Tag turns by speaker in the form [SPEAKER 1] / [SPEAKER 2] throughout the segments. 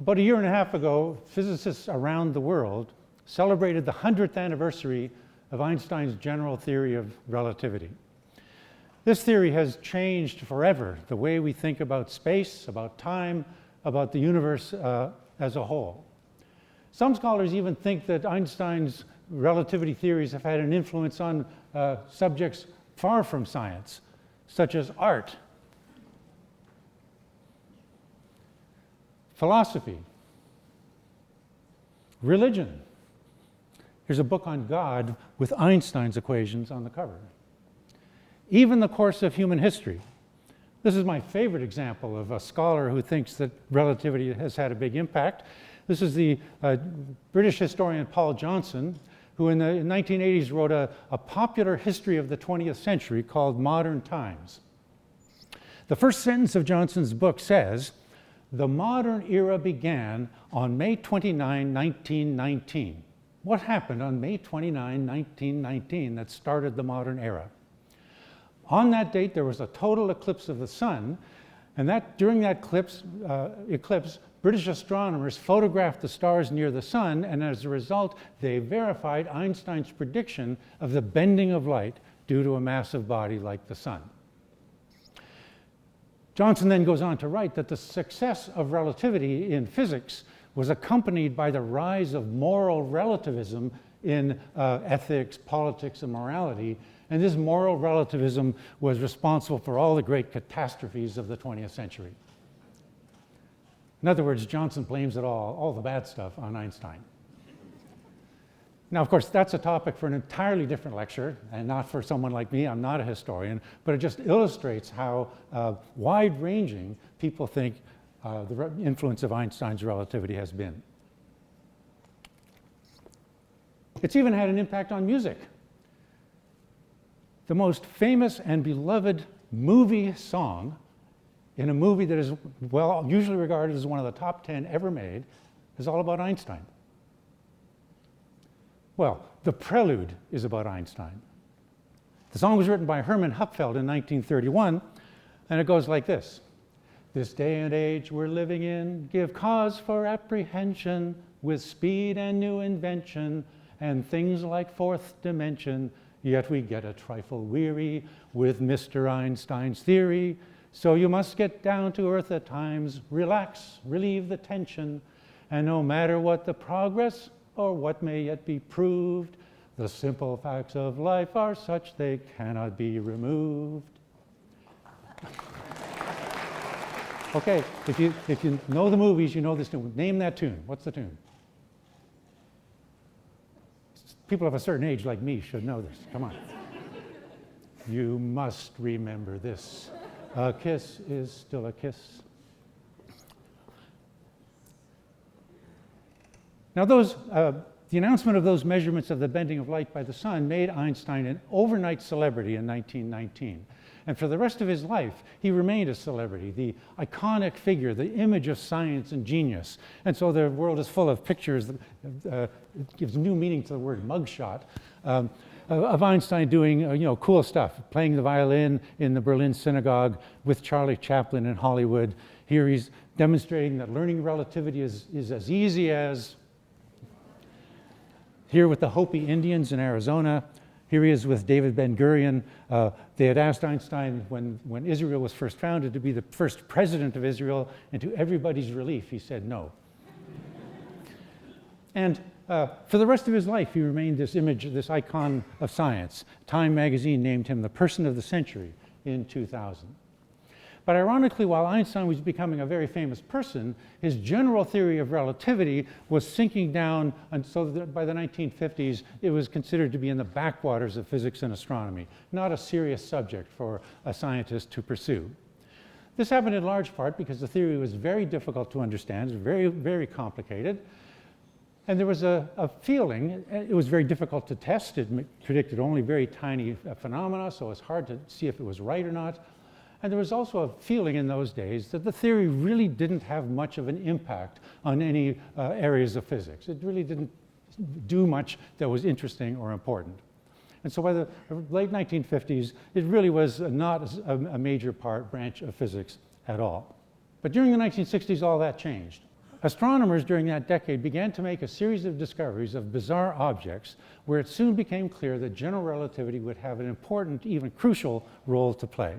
[SPEAKER 1] About a year and a half ago, physicists around the world celebrated the 100th anniversary of Einstein's general theory of relativity. This theory has changed forever the way we think about space, about time, about the universe as a whole. Some scholars even think that Einstein's relativity theories have had an influence on subjects far from science, such as art, philosophy, religion. Here's a book on God with Einstein's equations on the cover. Even the course of human history. This is my favorite example of a scholar who thinks that relativity has had a big impact. This is the British historian Paul Johnson, who in the 1980s wrote a popular history of the 20th century called Modern Times. The first sentence of Johnson's book says, "The modern era began on May 29, 1919. What happened on May 29, 1919 that started the modern era? On that date, there was a total eclipse of the sun, and during that eclipse, British astronomers photographed the stars near the sun, and as a result, they verified Einstein's prediction of the bending of light due to a massive body like the sun." Johnson then goes on to write that the success of relativity in physics was accompanied by the rise of moral relativism in ethics, politics, and morality. And this moral relativism was responsible for all the great catastrophes of the 20th century. In other words, Johnson blames it all the bad stuff, on Einstein. Now, of course, that's a topic for an entirely different lecture, and not for someone like me. I'm not a historian, but it just illustrates how wide-ranging people think the influence of Einstein's relativity has been. It's even had an impact on music. The most famous and beloved movie song in a movie that is, well, usually regarded as one of the top 10 ever made is all about Einstein. Well, the prelude is about Einstein. The song was written by Hermann Hupfeld in 1931, and it goes like this. "This day and age we're living in give cause for apprehension with speed and new invention and things like fourth dimension, yet we get a trifle weary with Mr. Einstein's theory. So you must get down to earth at times, relax, relieve the tension, and no matter what the progress or what may yet be proved, the simple facts of life are such they cannot be removed." Okay, if you know the movies, you know this tune. Name that tune. What's the tune? People of a certain age like me should know this. Come on. You must remember this. A kiss is still a kiss. Now the announcement of those measurements of the bending of light by the sun made Einstein an overnight celebrity in 1919. And for the rest of his life, he remained a celebrity, the iconic figure, the image of science and genius. And so the world is full of pictures that gives new meaning to the word mugshot, of Einstein doing cool stuff, playing the violin in the Berlin synagogue with Charlie Chaplin in Hollywood. Here he's demonstrating that learning relativity is as easy as here with the Hopi Indians in Arizona. Here he is with David Ben-Gurion. They had asked Einstein when Israel was first founded to be the first president of Israel, and to everybody's relief, he said no. And for the rest of his life, he remained this image, this icon of science. Time magazine named him the person of the century in 2000. But ironically, while Einstein was becoming a very famous person, his general theory of relativity was sinking down, and so that by the 1950s, it was considered to be in the backwaters of physics and astronomy, not a serious subject for a scientist to pursue. This happened in large part because the theory was very difficult to understand, it was very, very complicated, and there was a feeling, it was very difficult to test, it predicted only very tiny phenomena, so it's hard to see if it was right or not. And there was also a feeling in those days that the theory really didn't have much of an impact on any areas of physics. It really didn't do much that was interesting or important. And so by the late 1950s, it really was not a major branch of physics at all. But during the 1960s, all that changed. Astronomers during that decade began to make a series of discoveries of bizarre objects where it soon became clear that general relativity would have an important, even crucial role to play.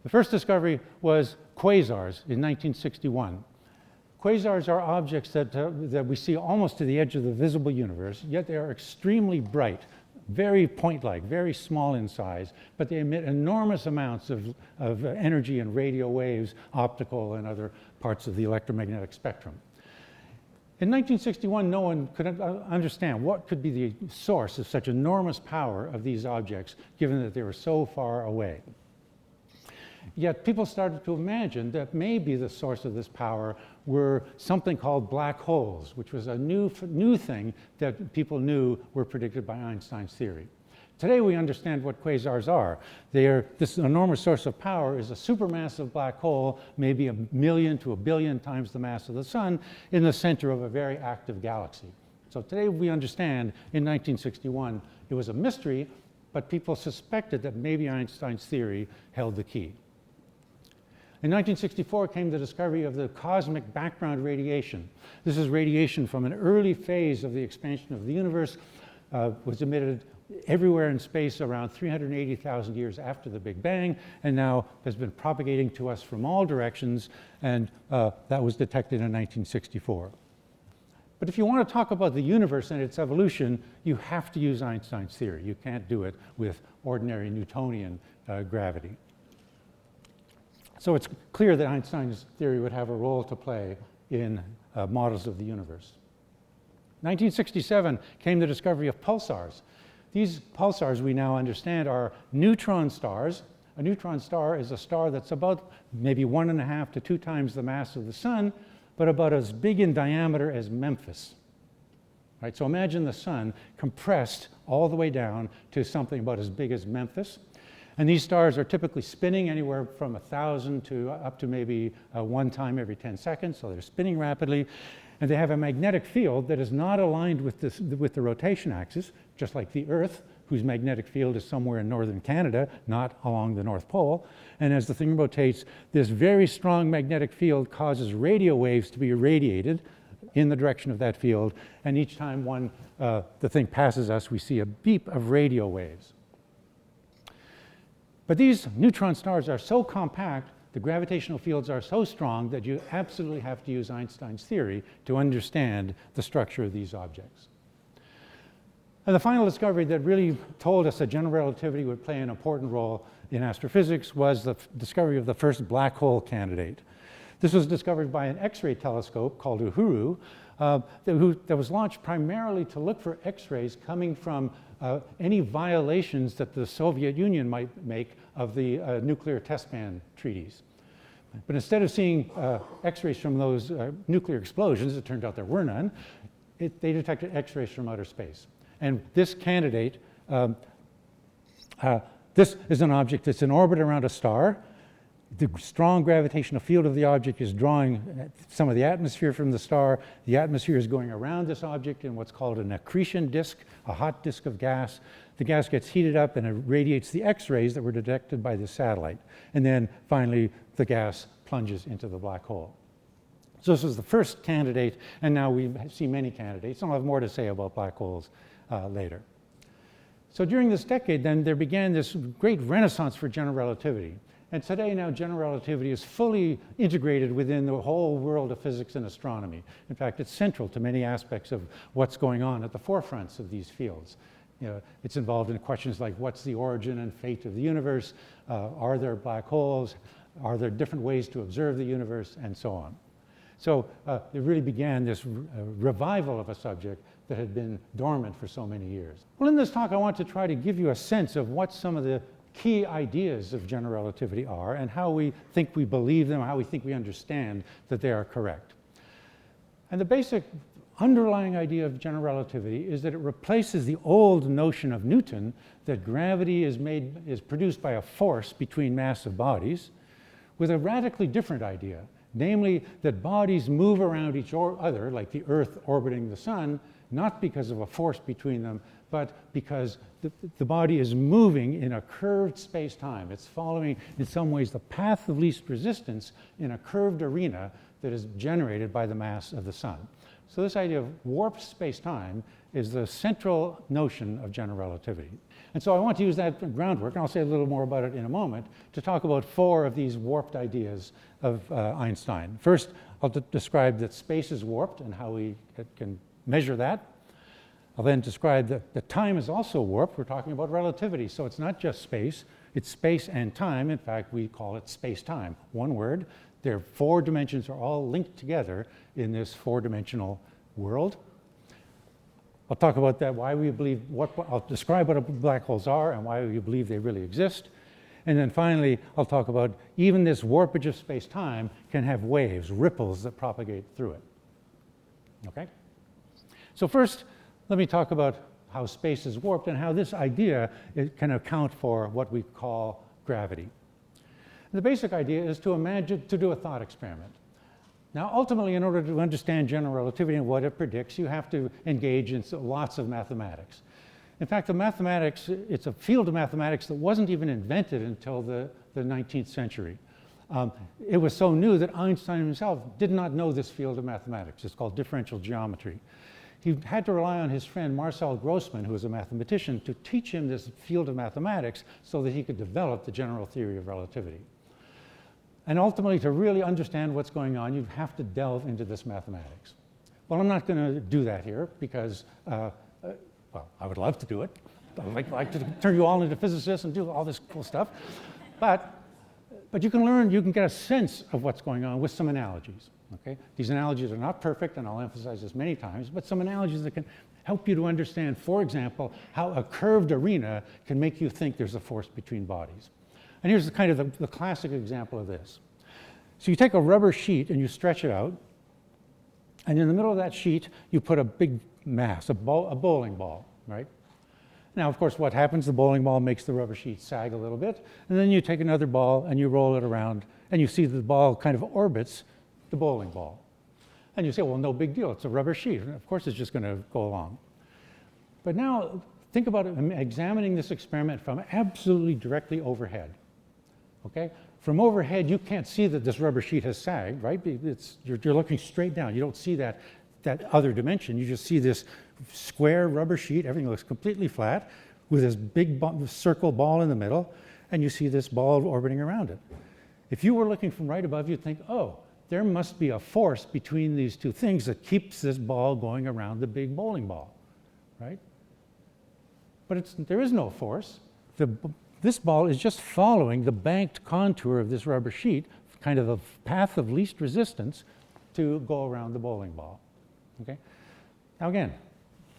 [SPEAKER 1] The first discovery was quasars in 1961. Quasars are objects that we see almost to the edge of the visible universe, yet they are extremely bright, very point-like, very small in size, but they emit enormous amounts of energy and radio waves, optical and other parts of the electromagnetic spectrum. In 1961, no one could understand what could be the source of such enormous power of these objects, given that they were so far away. Yet people started to imagine that maybe the source of this power were something called black holes, which was a new thing that people knew were predicted by Einstein's theory. Today we understand what quasars are. This enormous source of power is a supermassive black hole, maybe 1 million to 1 billion times the mass of the sun, in the center of a very active galaxy. So today we understand, in 1961, it was a mystery, but people suspected that maybe Einstein's theory held the key. In 1964 came the discovery of the cosmic background radiation. This is radiation from an early phase of the expansion of the universe, was emitted everywhere in space around 380,000 years after the Big Bang, and now has been propagating to us from all directions, and that was detected in 1964. But if you want to talk about the universe and its evolution, you have to use Einstein's theory. You can't do it with ordinary Newtonian gravity. So it's clear that Einstein's theory would have a role to play in models of the universe. 1967 came the discovery of pulsars. These pulsars, we now understand, are neutron stars. A neutron star is a star that's about maybe 1.5 to 2 times the mass of the sun, but about as big in diameter as Memphis. Right? So imagine the sun compressed all the way down to something about as big as Memphis. And these stars are typically spinning anywhere from 1,000 to up to maybe 1 time every 10 seconds, so they're spinning rapidly. And they have a magnetic field that is not aligned with the rotation axis, just like the Earth, whose magnetic field is somewhere in northern Canada, not along the North Pole. And as the thing rotates, this very strong magnetic field causes radio waves to be irradiated in the direction of that field. And each time the thing passes us, we see a beep of radio waves. But these neutron stars are so compact, the gravitational fields are so strong that you absolutely have to use Einstein's theory to understand the structure of these objects. And the final discovery that really told us that general relativity would play an important role in astrophysics was the discovery of the first black hole candidate. This was discovered by an X-ray telescope called Uhuru that was launched primarily to look for X-rays coming from any violations that the Soviet Union might make of the nuclear test ban treaties. But instead of seeing X-rays from those nuclear explosions, it turned out there were none, they detected X-rays from outer space. And this candidate, this is an object that's in orbit around a star. The strong gravitational field of the object is drawing some of the atmosphere from the star. The atmosphere is going around this object in what's called an accretion disk, a hot disk of gas. The gas gets heated up and it radiates the X-rays that were detected by the satellite. And then finally, the gas plunges into the black hole. So this was the first candidate, and now we see many candidates. I'll have more to say about black holes later. So during this decade, then, there began this great renaissance for general relativity. And today now general relativity is fully integrated within the whole world of physics and astronomy. In fact, it's central to many aspects of what's going on at the forefronts of these fields. It's involved in questions like what's the origin and fate of the universe, are there black holes, are there different ways to observe the universe, and so on. So it really began this revival of a subject that had been dormant for so many years. Well, in this talk, I want to try to give you a sense of what some of the key ideas of general relativity are and how we think we believe them, how we think we understand that they are correct. And the basic underlying idea of general relativity is that it replaces the old notion of Newton that gravity is produced by a force between massive bodies with a radically different idea, namely that bodies move around each other, like the Earth orbiting the sun, not because of a force between them, but because the body is moving in a curved space-time. It's following, in some ways, the path of least resistance in a curved arena that is generated by the mass of the sun. So this idea of warped space-time is the central notion of general relativity. And so I want to use that groundwork, and I'll say a little more about it in a moment, to talk about 4 of these warped ideas of Einstein. First, I'll describe that space is warped and how we can measure that. I'll then describe that time is also warped. We're talking about relativity, so it's not just space, it's space and time. In fact, we call it space-time, one word. Their 4 dimensions are all linked together in this 4-dimensional world. I'll talk about that, why we believe, I'll describe what black holes are and why we believe they really exist. And then finally, I'll talk about even this warpage of space-time can have waves, ripples that propagate through it. Okay? So first, let me talk about how space is warped and how this idea can account for what we call gravity. The basic idea is to do a thought experiment. Now, ultimately, in order to understand general relativity and what it predicts, you have to engage in lots of mathematics. In fact, the mathematics, it's a field of mathematics that wasn't even invented until the 19th century. It was so new that Einstein himself did not know this field of mathematics. It's called differential geometry. He had to rely on his friend Marcel Grossmann, who was a mathematician, to teach him this field of mathematics so that he could develop the general theory of relativity. And ultimately, to really understand what's going on, you have to delve into this mathematics. Well, I'm not going to do that here because, well, I would love to do it. I'd like to turn you all into physicists and do all this cool stuff. But you can learn, you can get a sense of what's going on with some analogies. Okay? These analogies are not perfect, and I'll emphasize this many times, but some analogies that can help you to understand, for example, how a curved arena can make you think there's a force between bodies. And here's the classic example of this. So you take a rubber sheet and you stretch it out, and in the middle of that sheet, you put a big mass, a bowling ball, right? Now, of course, what happens? The bowling ball makes the rubber sheet sag a little bit, and then you take another ball and you roll it around, and you see the ball kind of orbits the bowling ball. And you say, well, no big deal, it's a rubber sheet. And of course, it's just going to go along. But now, think about it, examining this experiment from absolutely directly overhead. Okay? From overhead, you can't see that this rubber sheet has sagged, right? You're looking straight down. You don't see that other dimension. You just see this square rubber sheet. Everything looks completely flat with this big circle ball in the middle, and you see this ball orbiting around it. If you were looking from right above, you'd think, oh, there must be a force between these two things that keeps this ball going around the big bowling ball, right? But there is no force. This ball is just following the banked contour of this rubber sheet, kind of a path of least resistance to go around the bowling ball. Okay? Now again,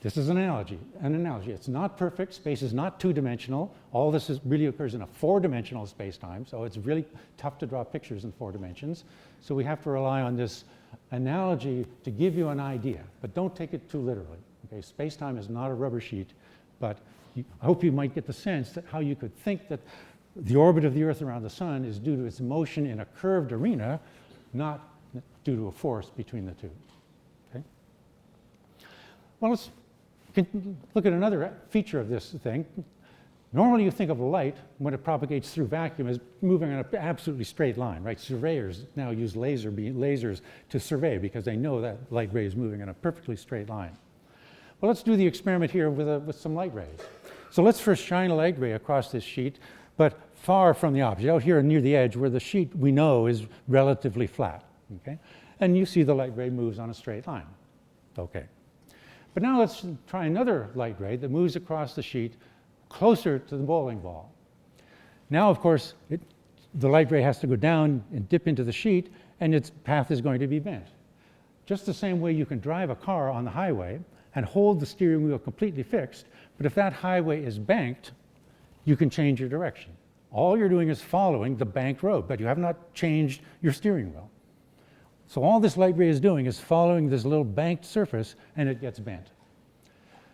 [SPEAKER 1] this is an analogy. It's not perfect. Space is not 2-dimensional. All this really occurs in a 4-dimensional space-time, so it's really tough to draw pictures in 4 dimensions. So we have to rely on this analogy to give you an idea, but don't take it too literally. Okay? Space-time is not a rubber sheet, but I hope you might get the sense that how you could think that the orbit of the Earth around the sun is due to its motion in a curved arena, not due to a force between the two. Okay? Well, let's look at another feature of this thing. Normally you think of light, when it propagates through vacuum, as moving on an absolutely straight line, right? Surveyors now use lasers to survey because they know that light ray is moving in a perfectly straight line. Well, let's do the experiment here with some light rays. So let's first shine a light ray across this sheet, but far from the object, out here near the edge where the sheet we know is relatively flat. Okay? And you see the light ray moves on a straight line. Okay. But now let's try another light ray that moves across the sheet closer to the bowling ball. Now, of course, the light ray has to go down and dip into the sheet, and its path is going to be bent. Just the same way you can drive a car on the highway and hold the steering wheel completely fixed, but if that highway is banked, you can change your direction. All you're doing is following the banked road, but you have not changed your steering wheel. So all this light ray is doing is following this little banked surface, and it gets bent.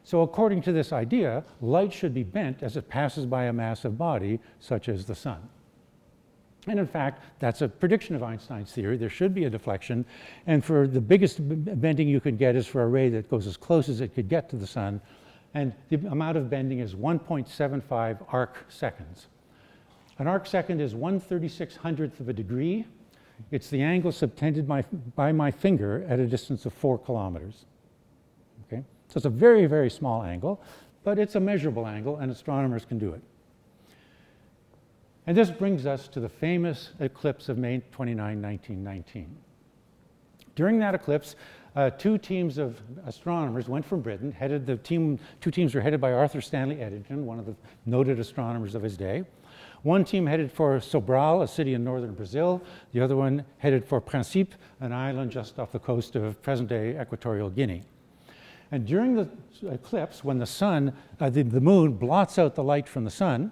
[SPEAKER 1] So according to this idea, light should be bent as it passes by a massive body, such as the sun. And in fact, that's a prediction of Einstein's theory. There should be a deflection, and for the biggest bending you can get is for a ray that goes as close as it could get to the sun, and the amount of bending is 1.75 arc seconds. An arc second is 1/3600th of a degree, It's the angle subtended by my finger at a distance of 4 kilometers. Okay? So it's a very, very small angle, but it's a measurable angle, and astronomers can do it. And this brings us to the famous eclipse of May 29, 1919. During that eclipse, 2 teams of astronomers went from Britain. Two teams were headed by Arthur Stanley Eddington, one of the noted astronomers of his day. One team headed for Sobral, a city in northern Brazil. The other one headed for Principe, an island just off the coast of present-day Equatorial Guinea. And during the eclipse, when the moon blots out the light from the sun,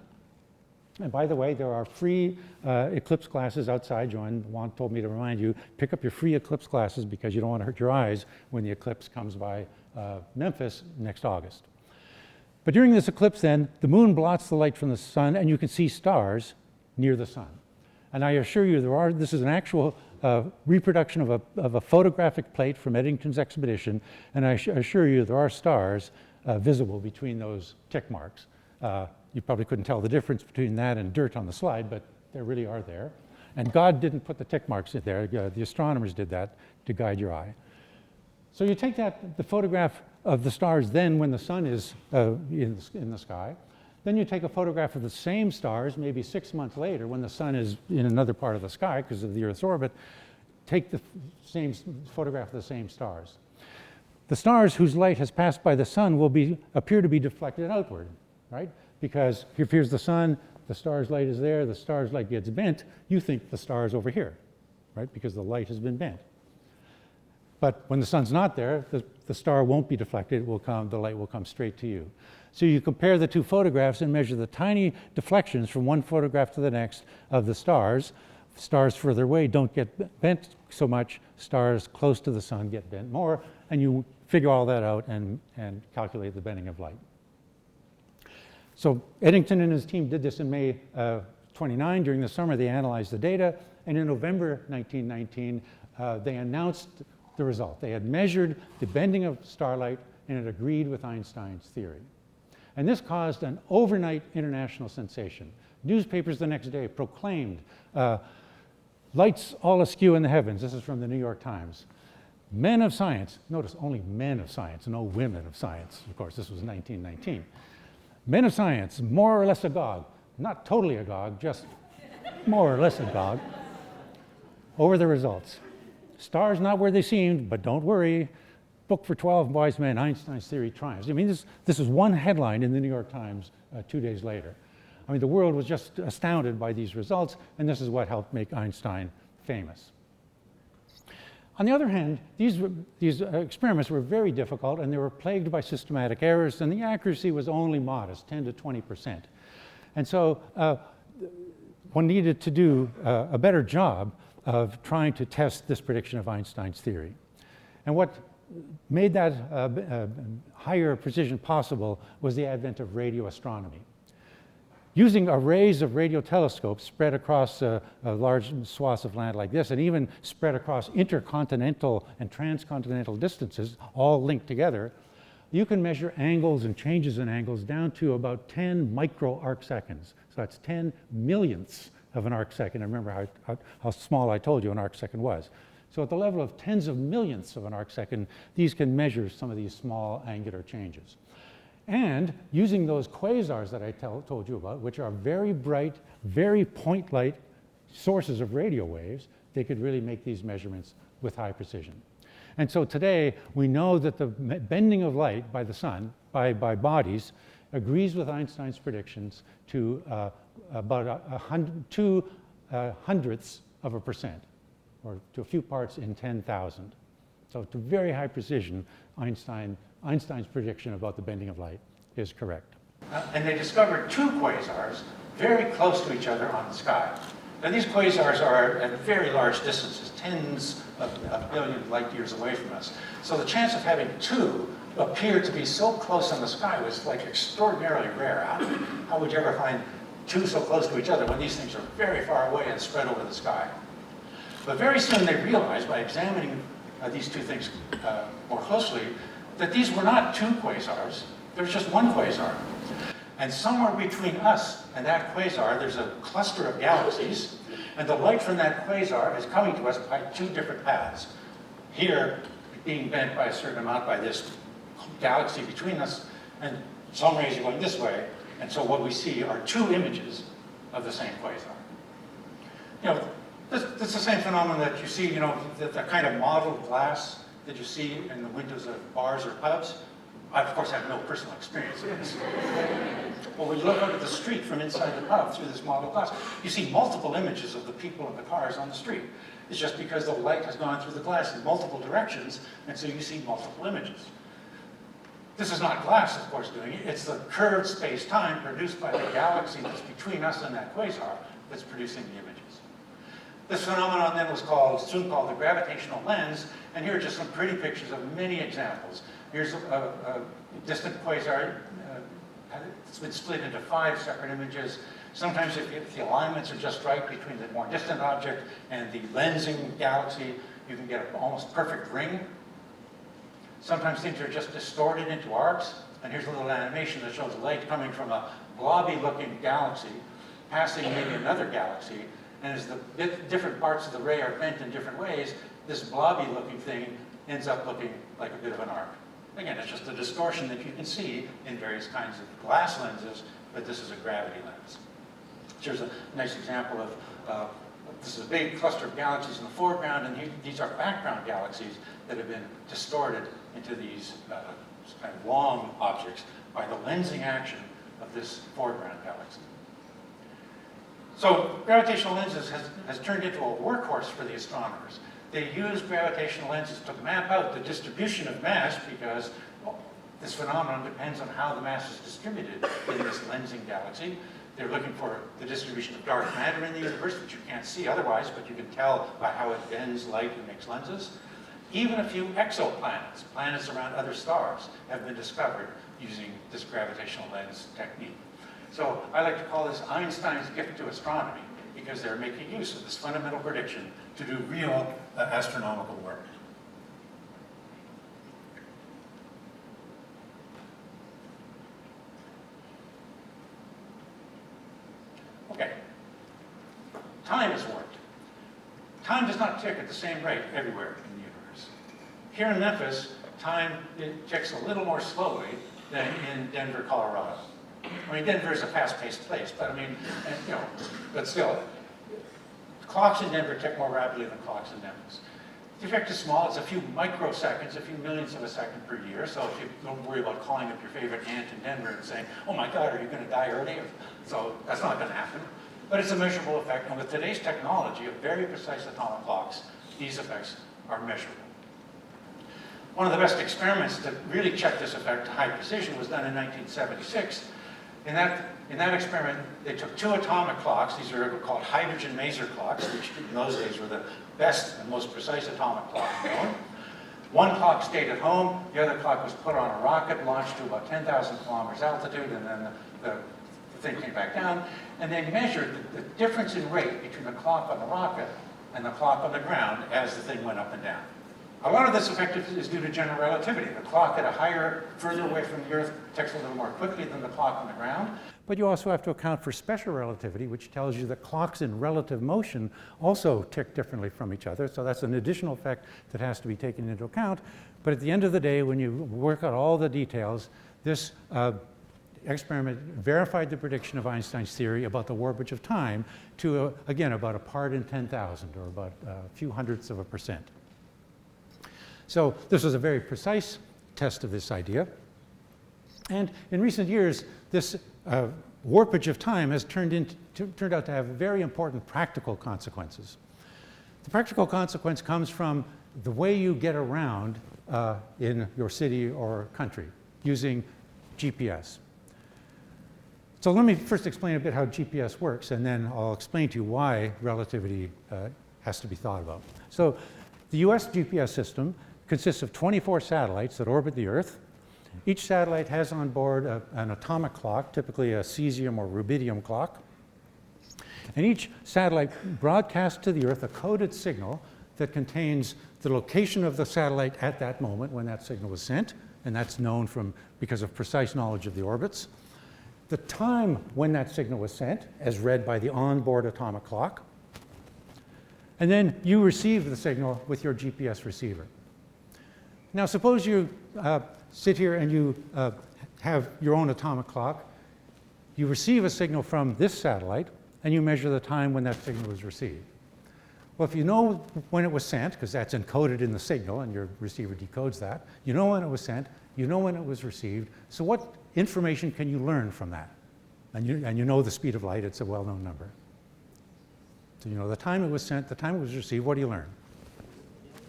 [SPEAKER 1] and by the way, there are free eclipse glasses outside. Juan told me to remind you, pick up your free eclipse glasses because you don't want to hurt your eyes when the eclipse comes by Memphis next August. But during this eclipse then, the moon blots the light from the sun and you can see stars near the sun. And I assure you this is an actual reproduction of a photographic plate from Eddington's expedition, and I assure you there are stars visible between those tick marks. You probably couldn't tell the difference between that and dirt on the slide, but they really are there. And God didn't put the tick marks in there. The astronomers did that to guide your eye. So you take the photograph of the stars then when the sun is in the sky. Then you take a photograph of the same stars maybe 6 months later when the sun is in another part of the sky because of the Earth's orbit. Take the same photograph of the same stars. The stars whose light has passed by the sun will appear to be deflected outward, right? Because here's the sun, the star's light is there, the star's light gets bent, you think the star's over here, right? Because the light has been bent. But when the sun's not there, the star won't be deflected, the light will come straight to you. So you compare the 2 photographs and measure the tiny deflections from one photograph to the next of the stars. Stars further away don't get bent so much, stars close to the sun get bent more, and you figure all that out and calculate the bending of light. So Eddington and his team did this in May 29. During the summer, they analyzed the data, and in November 1919, they announced the result. They had measured the bending of starlight, and it agreed with Einstein's theory. And this caused an overnight international sensation. Newspapers the next day proclaimed, lights all askew in the heavens. This is from the New York Times. Men of science, notice only men of science, no women of science. Of course, this was 1919. Men of science, more or less agog, not totally agog, just more or less agog, over the results. Stars not where they seemed, but don't worry. Book for 12 wise men, Einstein's theory triumphs. I mean, this is one headline in the New York Times 2 days later. I mean, the world was just astounded by these results, and this is what helped make Einstein famous. On the other hand, these experiments were very difficult, and they were plagued by systematic errors, and the accuracy was only modest, 10 to 20%. And so one needed to do a better job of trying to test this prediction of Einstein's theory. And what made that higher precision possible was the advent of radio astronomy. Using arrays of radio telescopes spread across large swaths of land like this, and even spread across intercontinental and transcontinental distances, all linked together, you can measure angles and changes in angles down to about 10 micro arc seconds. So that's 10 millionths of an arc second. I remember how small I told you an arc second was. So at the level of tens of millionths of an arc second, these can measure some of these small angular changes. And using those quasars that I told you about, which are very bright, very point-light sources of radio waves, they could really make these measurements with high precision. And so today, we know that the bending of light by the sun, by bodies, agrees with Einstein's predictions to about 2 hundredths of a percent, or to a few parts in 10,000. So to very high precision, Einstein's prediction about the bending of light is correct. And they discovered 2 quasars very close to each other on the sky. Now these quasars are at very large distances, tens of billion light years away from us. So the chance of having 2 appear to be so close on the sky was like extraordinarily rare. How would you ever find 2 so close to each other when these things are very far away and spread over the sky? But very soon they realized by examining these 2 things more closely that these were not 2 quasars, there was just 1 quasar. And somewhere between us and that quasar, there's a cluster of galaxies, And the light from that quasar is coming to us by two different paths. Here, being bent by a certain amount by this galaxy between us, and some rays are going this way, and so what we see are two images of the same quasar. You know, this is the same phenomenon that you see, you know, the kind of mottled glass that you see in the windows of bars or pubs. I, of course, have no personal experience of this. But when you look out at the street from inside the pub through this mottled glass, you see multiple images of the people and the cars on the street. It's just because the light has gone through the glass in multiple directions, and so you see multiple images. This is not glass, of course, doing it. It's the curved space-time produced by the galaxy that's between us and that quasar that's producing the images. This phenomenon then was soon called the gravitational lens, and here are just some pretty pictures of many examples. Here's a distant quasar. It's been split into 5 separate images. Sometimes if the alignments are just right between the more distant object and the lensing galaxy, you can get an almost perfect ring. Sometimes things are just distorted into arcs. And here's a little animation that shows light coming from a blobby-looking galaxy, passing maybe another galaxy. And as the different parts of the ray are bent in different ways, this blobby-looking thing ends up looking like a bit of an arc. Again, it's just a distortion that you can see in various kinds of glass lenses, but this is a gravity lens. Here's a nice example of, this is a big cluster of galaxies in the foreground, and these are background galaxies that have been distorted into these kind of long objects by the lensing action of this foreground galaxy. So gravitational lenses has turned into a workhorse for the astronomers. They use gravitational lenses to map out the distribution of mass because this phenomenon depends on how the mass is distributed in this lensing galaxy. They're looking for the distribution of dark matter in the universe, which you can't see otherwise, but you can tell by how it bends light and makes lenses. Even a few exoplanets, planets around other stars, have been discovered using this gravitational lens technique. So I like to call this Einstein's gift to astronomy, because they're making use of this fundamental prediction to do real astronomical work. Okay. Time has worked. Time does not tick at the same rate everywhere in the universe. Here in Memphis, time ticks a little more slowly than in Denver, Colorado. I mean, Denver is a fast-paced place, but I mean, you know, but still, clocks in Denver tick more rapidly than clocks in Memphis. The effect is small. It's a few microseconds, a few millionths of a second per year. So if you don't worry about calling up your favorite aunt in Denver and saying, "Oh my God, are you going to die early?" So that's not going to happen. But it's a measurable effect, and with today's technology of very precise atomic clocks, these effects are measurable. One of the best experiments that really checked this effect to high precision was done in 1976. In that experiment, they took 2 atomic clocks. These are called hydrogen maser clocks, which in those days were the best and most precise atomic clock known. One clock stayed at home. The other clock was put on a rocket, launched to about 10,000 kilometers altitude, and then the thing came back down. And they measured the difference in rate between the clock on the rocket and the clock on the ground as the thing went up and down. A lot of this effect is due to general relativity. The clock at a higher, further away from the Earth ticks a little more quickly than the clock on the ground. But you also have to account for special relativity, which tells you that clocks in relative motion also tick differently from each other. So that's an additional effect that has to be taken into account. But at the end of the day, when you work out all the details, this experiment verified the prediction of Einstein's theory about the warpage of time to, again, about a part in 10,000, or about a few hundredths of a percent. So this was a very precise test of this idea. And in recent years, this warpage of time has turned out to have very important practical consequences. The practical consequence comes from the way you get around in your city or country using GPS. So let me first explain a bit how GPS works, and then I'll explain to you why relativity has to be thought about. So the US GPS system consists of 24 satellites that orbit the Earth. Each satellite has on board an atomic clock, typically a cesium or rubidium clock. And each satellite broadcasts to the Earth a coded signal that contains the location of the satellite at that moment when that signal was sent, and that's known because of precise knowledge of the orbits. The time when that signal was sent, as read by the onboard atomic clock, And then you receive the signal with your GPS receiver. Now suppose you sit here and you have your own atomic clock. You receive a signal from this satellite, and you measure the time when that signal was received. Well, if you know when it was sent, because that's encoded in the signal, and your receiver decodes that, you know when it was sent, you know when it was received. So what information can you learn from that? And you know the speed of light, it's a well-known number. So you know the time it was sent, the time it was received, what do you learn?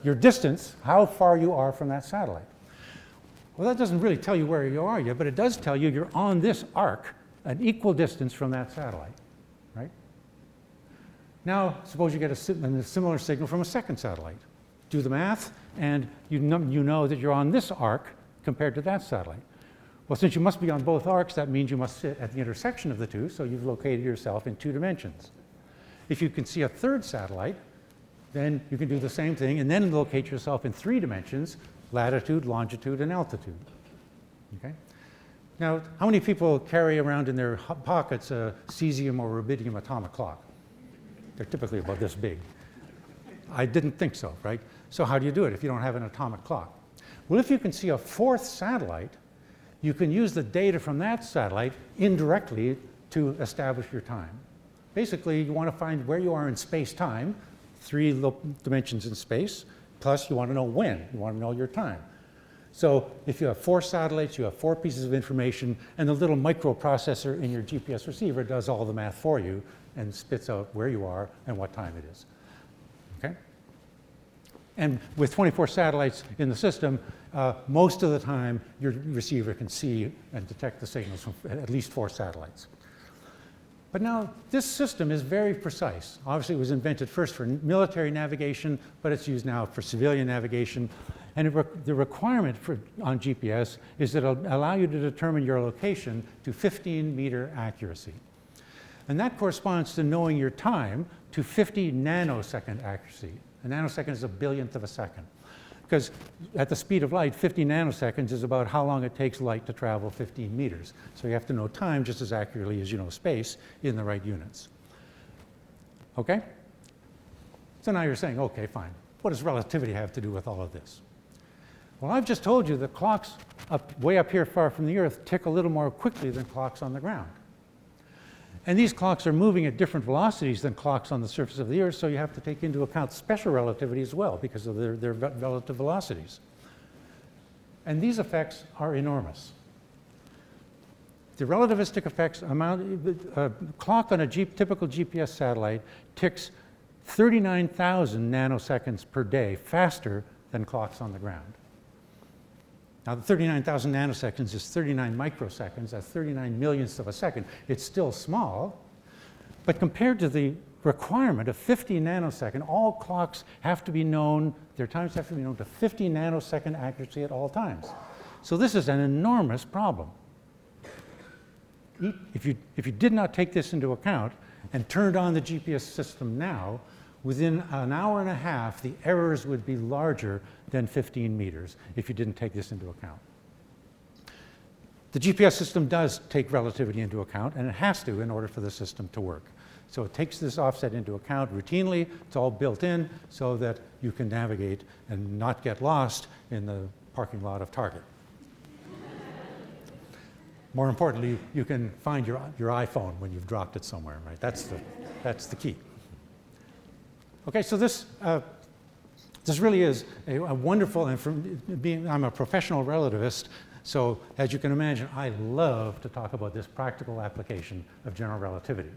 [SPEAKER 1] Your distance, how far you are from that satellite. Well, that doesn't really tell you where you are yet, but it does tell you you're on this arc, an equal distance from that satellite, right? Now, suppose you get a similar signal from a second satellite. Do the math, and you know that you're on this arc compared to that satellite. Well, since you must be on both arcs, that means you must sit at the intersection of the two, so you've located yourself in 2 dimensions. If you can see a third satellite, then you can do the same thing and then locate yourself in 3 dimensions, latitude, longitude, and altitude. Okay? Now, how many people carry around in their pockets a cesium or rubidium atomic clock? They're typically about this big. I didn't think so, right? So how do you do it if you don't have an atomic clock? Well, if you can see a 4th satellite, you can use the data from that satellite indirectly to establish your time. Basically, you want to find where you are in space-time, 3 dimensions in space, plus you want to know when. You want to know your time. So if you have 4 satellites, you have 4 pieces of information, and the little microprocessor in your GPS receiver does all the math for you and spits out where you are and what time it is. Okay? And with 24 satellites in the system, most of the time your receiver can see and detect the signals from at least 4 satellites. But now this system is very precise. Obviously it was invented first for military navigation, but it's used now for civilian navigation. And the requirement on GPS is that it'll allow you to determine your location to 15-meter accuracy. And that corresponds to knowing your time to 50 nanosecond accuracy. A nanosecond is a billionth of a second. Because at the speed of light, 50 nanoseconds is about how long it takes light to travel 15 meters. So you have to know time just as accurately as you know space in the right units. Okay? So now you're saying, okay, fine. What does relativity have to do with all of this? Well, I've just told you that clocks way up here far from the Earth tick a little more quickly than clocks on the ground. And these clocks are moving at different velocities than clocks on the surface of the Earth, so you have to take into account special relativity as well because of their relative velocities. And these effects are enormous. The relativistic effects a clock on a typical GPS satellite ticks 39,000 nanoseconds per day faster than clocks on the ground. Now, the 39,000 nanoseconds is 39 microseconds. That's 39 millionths of a second. It's still small, but compared to the requirement of 50 nanosecond, all clocks have to be known, their times have to be known to 50 nanosecond accuracy at all times. So this is an enormous problem. If you did not take this into account and turned on the GPS system now, within an hour and a half, the errors would be larger than 15 meters if you didn't take this into account. The GPS system does take relativity into account, and it has to in order for the system to work. So it takes this offset into account routinely. It's all built in so that you can navigate and not get lost in the parking lot of Target. More importantly, you can find your iPhone when you've dropped it somewhere, right? That's the key. Okay, so this really is a wonderful, and I'm a professional relativist, so as you can imagine, I love to talk about this practical application of general relativity.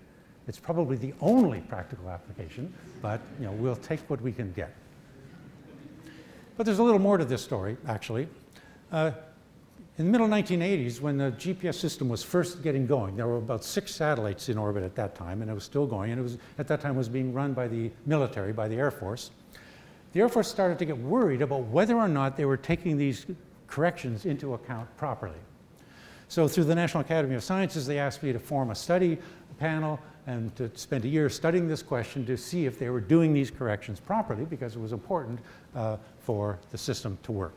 [SPEAKER 1] It's probably the only practical application, but we'll take what we can get. But there's a little more to this story, actually. In the middle 1980s, when the GPS system was first getting going, there were about 6 satellites in orbit at that time, and it was still going, and it was, at that time was being run by the military, by the Air Force. The Air Force started to get worried about whether or not they were taking these corrections into account properly. So through the National Academy of Sciences, they asked me to form a study panel and to spend a year studying this question to see if they were doing these corrections properly, because it was important for the system to work.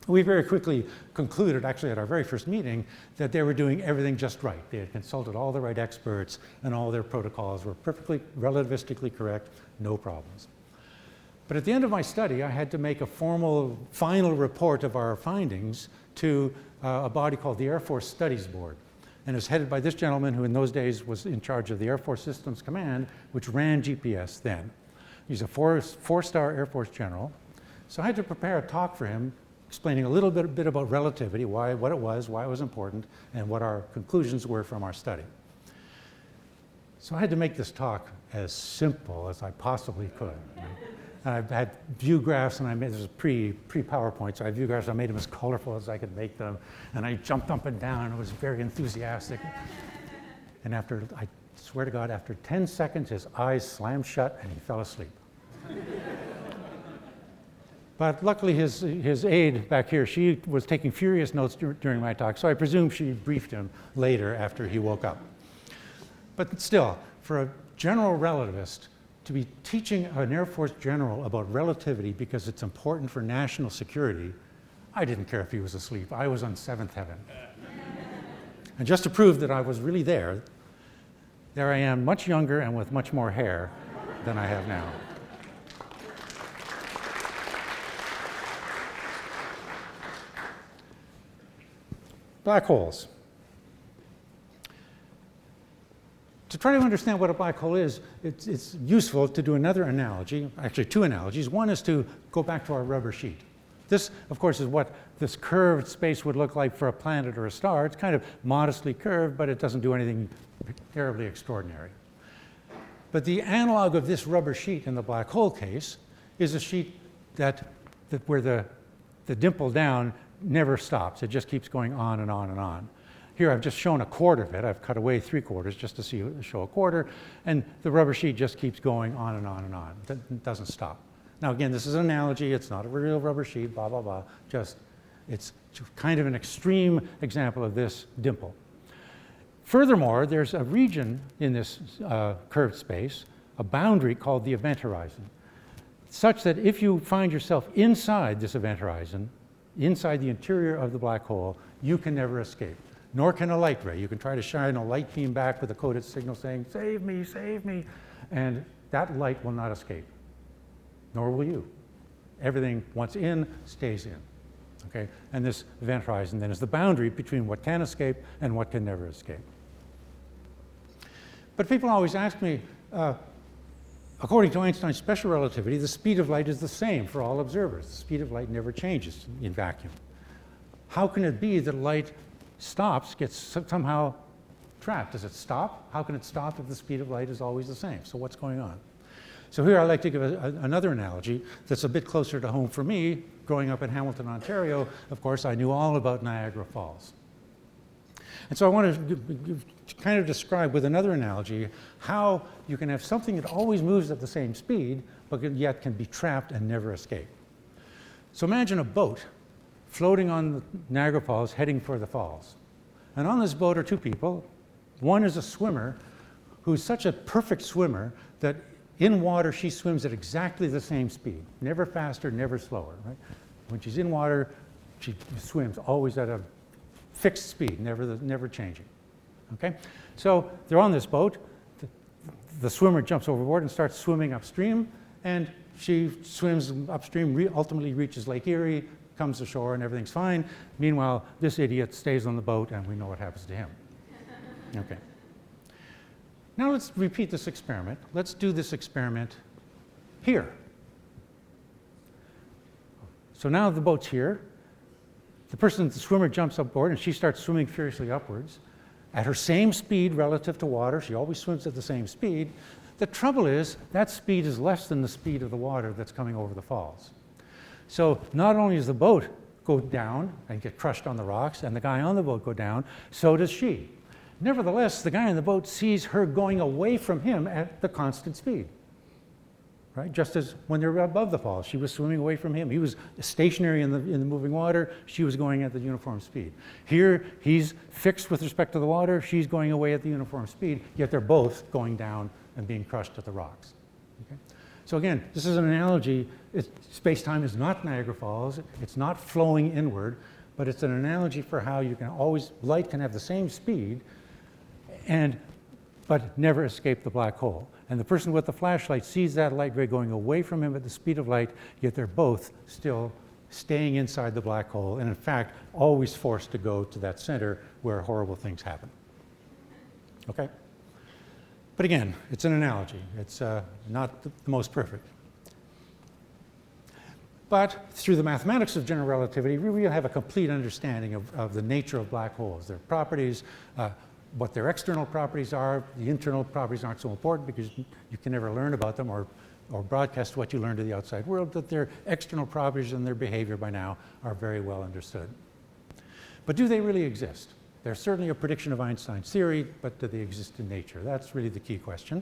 [SPEAKER 1] We very quickly concluded, actually at our very first meeting, that they were doing everything just right. They had consulted all the right experts, and all their protocols were perfectly relativistically correct, no problems. But at the end of my study, I had to make a formal final report of our findings to a body called the Air Force Studies Board. And it was headed by this gentleman who in those days was in charge of the Air Force Systems Command, which ran GPS then. He's a four-star Air Force general. So I had to prepare a talk for him explaining a little bit about relativity, what it was, why it was important, and what our conclusions were from our study. So I had to make this talk as simple as I possibly could. And I had view graphs, and this was pre-PowerPoint, so I had view graphs. I made them as colorful as I could make them, and I jumped up and down, and I was very enthusiastic. And I swear to God, after 10 seconds, his eyes slammed shut, and he fell asleep. But luckily, his aide back here, she was taking furious notes during my talk, so I presume she briefed him later after he woke up. But still, for a general relativist to be teaching an Air Force general about relativity because it's important for national security, I didn't care if he was asleep. I was on seventh heaven. And just to prove that I was really there I am, much younger and with much more hair than I have now. Black holes. To try to understand what a black hole is, it's useful to do another analogy, actually two analogies. One is to go back to our rubber sheet. This, of course, is what this curved space would look like for a planet or a star. It's kind of modestly curved, but it doesn't do anything terribly extraordinary. But the analog of this rubber sheet in the black hole case is a sheet where the dimple down never stops. It just keeps going on and on and on. Here I've just shown a quarter of it. I've cut away 3/4 just to show a quarter, and the rubber sheet just keeps going on and on and on. It doesn't stop. Now again, this is an analogy. It's not a real rubber sheet, blah, blah, blah. It's kind of an extreme example of this dimple. Furthermore, there's a region in this curved space, a boundary called the event horizon, such that if you find yourself inside this event horizon, inside the interior of the black hole, you can never escape, nor can a light ray. You can try to shine a light beam back with a coded signal saying, "Save me, save me," and that light will not escape, nor will you. Everything, once in, stays in. Okay? And this event horizon then is the boundary between what can escape and what can never escape. But people always ask me, according to Einstein's special relativity, the speed of light is the same for all observers. The speed of light never changes in vacuum. How can it be that light stops, gets somehow trapped? Does it stop? How can it stop if the speed of light is always the same? So what's going on? So here I'd like to give another analogy that's a bit closer to home for me. Growing up in Hamilton, Ontario, of course, I knew all about Niagara Falls. And so I want to kind of describe with another analogy how you can have something that always moves at the same speed, but yet can be trapped and never escape. So imagine a boat floating on the Niagara Falls heading for the falls. And on this boat are two people. One is a swimmer who's such a perfect swimmer that in water she swims at exactly the same speed, never faster, never slower. Right? When she's in water, she swims always at a fixed speed, never changing. Okay? So they're on this boat. The swimmer jumps overboard and starts swimming upstream, and she swims upstream, ultimately reaches Lake Erie, comes ashore, and everything's fine. Meanwhile, this idiot stays on the boat, and we know what happens to him. Okay. Now let's repeat this experiment. Let's do this experiment here. So now the boat's here. The swimmer jumps aboard, and she starts swimming furiously upwards at her same speed relative to water. She always swims at the same speed. The trouble is that speed is less than the speed of the water that's coming over the falls. So not only does the boat go down and get crushed on the rocks, and the guy on the boat go down, so does she. Nevertheless, the guy on the boat sees her going away from him at the constant speed. Right? Just as when they were above the falls, she was swimming away from him. He was stationary in the moving water. She was going at the uniform speed. Here, he's fixed with respect to the water. She's going away at the uniform speed, yet they're both going down and being crushed at the rocks. Okay? So again, this is an analogy. Space-time is not Niagara Falls. It's not flowing inward, but it's an analogy for how you can always, light can have the same speed, but never escape the black hole. And the person with the flashlight sees that light ray going away from him at the speed of light, yet they're both still staying inside the black hole, and in fact, always forced to go to that center where horrible things happen. Okay? But again, it's an analogy. It's not the most perfect. But through the mathematics of general relativity, we really have a complete understanding of the nature of black holes, their properties, what their external properties are. The internal properties aren't so important because you can never learn about them or broadcast what you learn to the outside world, but their external properties and their behavior by now are very well understood. But do they really exist? They're certainly a prediction of Einstein's theory, but do they exist in nature? That's really the key question.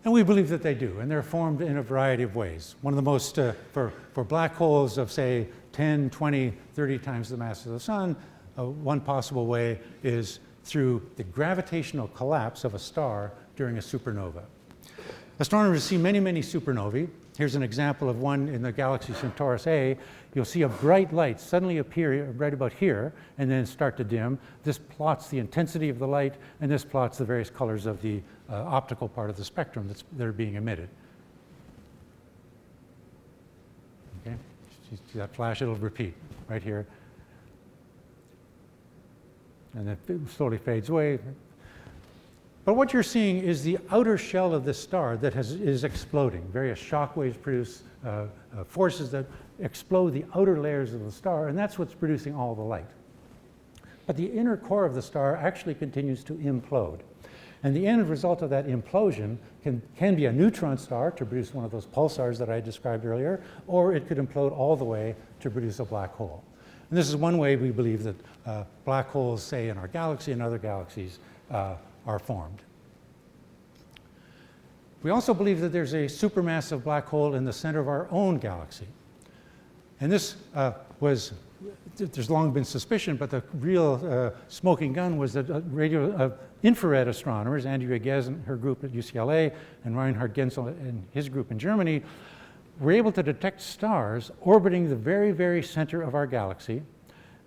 [SPEAKER 1] And we believe that they do, and they're formed in a variety of ways. One of the most, for black holes of say 10, 20, 30 times the mass of the sun, one possible way is through the gravitational collapse of a star during a supernova. Astronomers see many, many supernovae. Here's an example of one in the galaxy Centaurus A. You'll see a bright light suddenly appear right about here and then start to dim. This plots the intensity of the light, and this plots the various colors of the optical part of the spectrum that are being emitted. Okay, see that flash? It'll repeat right here. And then it slowly fades away. But what you're seeing is the outer shell of the star that is exploding. Various shock waves produce forces that explode the outer layers of the star, and that's what's producing all the light. But the inner core of the star actually continues to implode. And the end result of that implosion can be a neutron star to produce one of those pulsars that I described earlier, or it could implode all the way to produce a black hole. And this is one way we believe that black holes, say in our galaxy and other galaxies, are formed. We also believe that there's a supermassive black hole in the center of our own galaxy. And this there's long been suspicion, but the real smoking gun was that infrared astronomers, Andrea Ghez and her group at UCLA, and Reinhard Genzel and his group in Germany, were able to detect stars orbiting the very, very center of our galaxy,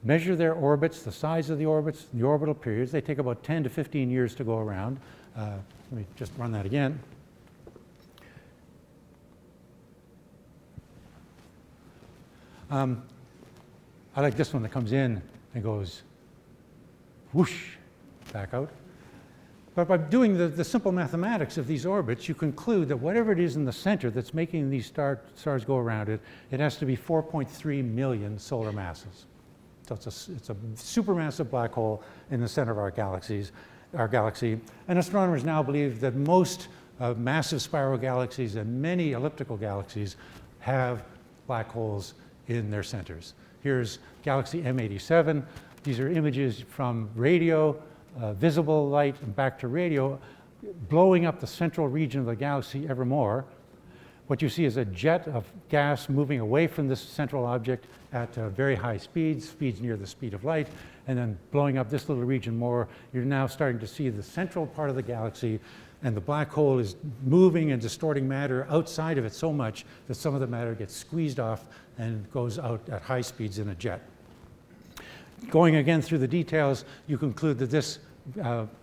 [SPEAKER 1] measure their orbits, the size of the orbits, the orbital periods. They take about 10 to 15 years to go around. Let me just run that again. I like this one that comes in and goes whoosh, back out. But by doing the simple mathematics of these orbits, you conclude that whatever it is in the center that's making these stars go around it, it has to be 4.3 million solar masses. So it's a supermassive black hole in the center of our galaxy. And astronomers now believe that most massive spiral galaxies and many elliptical galaxies have black holes in their centers. Here's galaxy M87. These are images from radio, visible light, and back to radio, blowing up the central region of the galaxy ever more. What you see is a jet of gas moving away from this central object at very high speeds near the speed of light, and then blowing up this little region more. You're now starting to see the central part of the galaxy, and the black hole is moving and distorting matter outside of it so much that some of the matter gets squeezed off and goes out at high speeds in a jet. Going again through the details, you conclude that this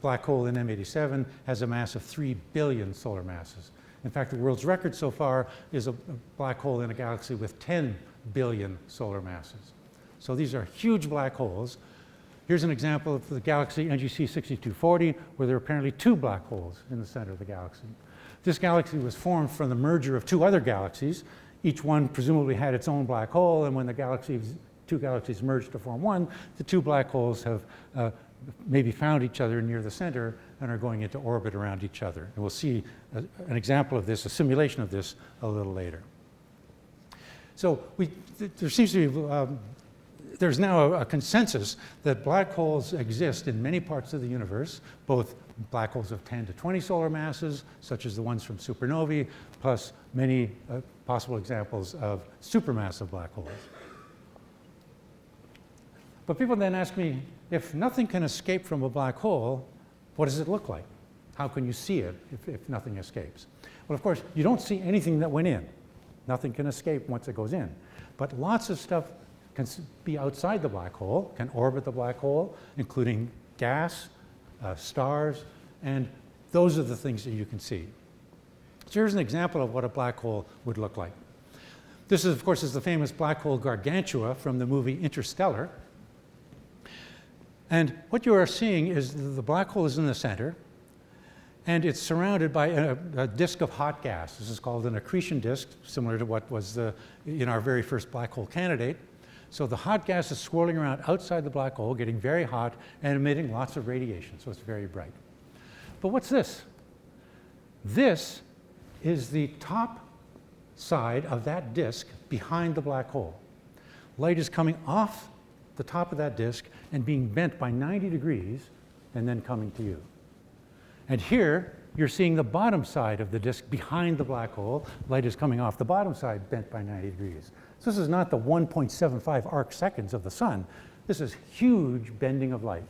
[SPEAKER 1] black hole in M87 has a mass of 3 billion solar masses. In fact, the world's record so far is a black hole in a galaxy with 10 billion solar masses. So these are huge black holes. Here's an example of the galaxy NGC 6240, where there are apparently 2 black holes in the center of the galaxy. This galaxy was formed from the merger of 2 other galaxies. Each one presumably had its own black hole, and when the 2 galaxies merged to form one, the 2 black holes have maybe found each other near the center and are going into orbit around each other. And we'll see an example of this, a simulation of this, a little later. So there seems to be, there's now a consensus that black holes exist in many parts of the universe, both black holes of 10 to 20 solar masses, such as the ones from supernovae, plus many possible examples of supermassive black holes. But people then ask me, if nothing can escape from a black hole, what does it look like? How can you see it if nothing escapes? Well, of course, you don't see anything that went in. Nothing can escape once it goes in. But lots of stuff can be outside the black hole, can orbit the black hole, including gas, stars, and those are the things that you can see. So here's an example of what a black hole would look like. This, is, of course, is the famous black hole Gargantua from the movie Interstellar. And what you are seeing is the black hole is in the center, and it's surrounded by a disk of hot gas. This is called an accretion disk, similar to what was in our very first black hole candidate. So the hot gas is swirling around outside the black hole, getting very hot, and emitting lots of radiation, so it's very bright. But what's this? This is the top side of that disk behind the black hole. Light is coming off the top of that disk and being bent by 90 degrees and then coming to you. And here you're seeing the bottom side of the disk behind the black hole. Light is coming off the bottom side bent by 90 degrees. So this is not the 1.75 arc seconds of the sun. This is huge bending of light.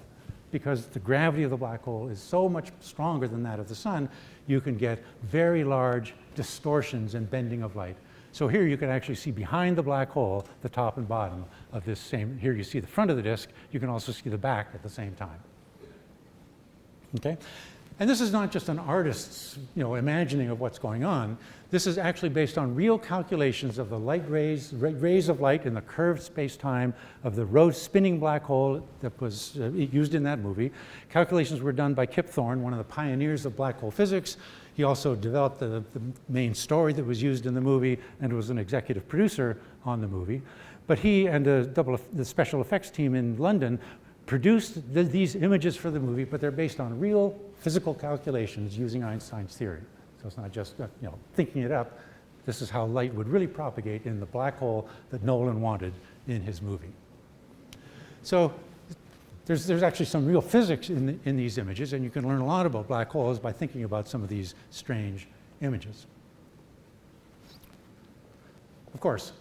[SPEAKER 1] Because the gravity of the black hole is so much stronger than that of the sun, you can get very large distortions and bending of light. So here you can actually see behind the black hole the top and bottom of this same, here you see the front of the disk, you can also see the back at the same time. Okay? And this is not just an artist's imagining of what's going on. This is actually based on real calculations of the light rays of light in the curved space-time of the spinning black hole that was used in that movie. Calculations were done by Kip Thorne, one of the pioneers of black hole physics. He also developed the main story that was used in the movie and was an executive producer on the movie. But he and the special effects team in London produced these images for the movie, but they're based on real physical calculations using Einstein's theory. So it's not just thinking it up. This is how light would really propagate in the black hole that Nolan wanted in his movie. So there's actually some real physics in these images, and you can learn a lot about black holes by thinking about some of these strange images. Of course,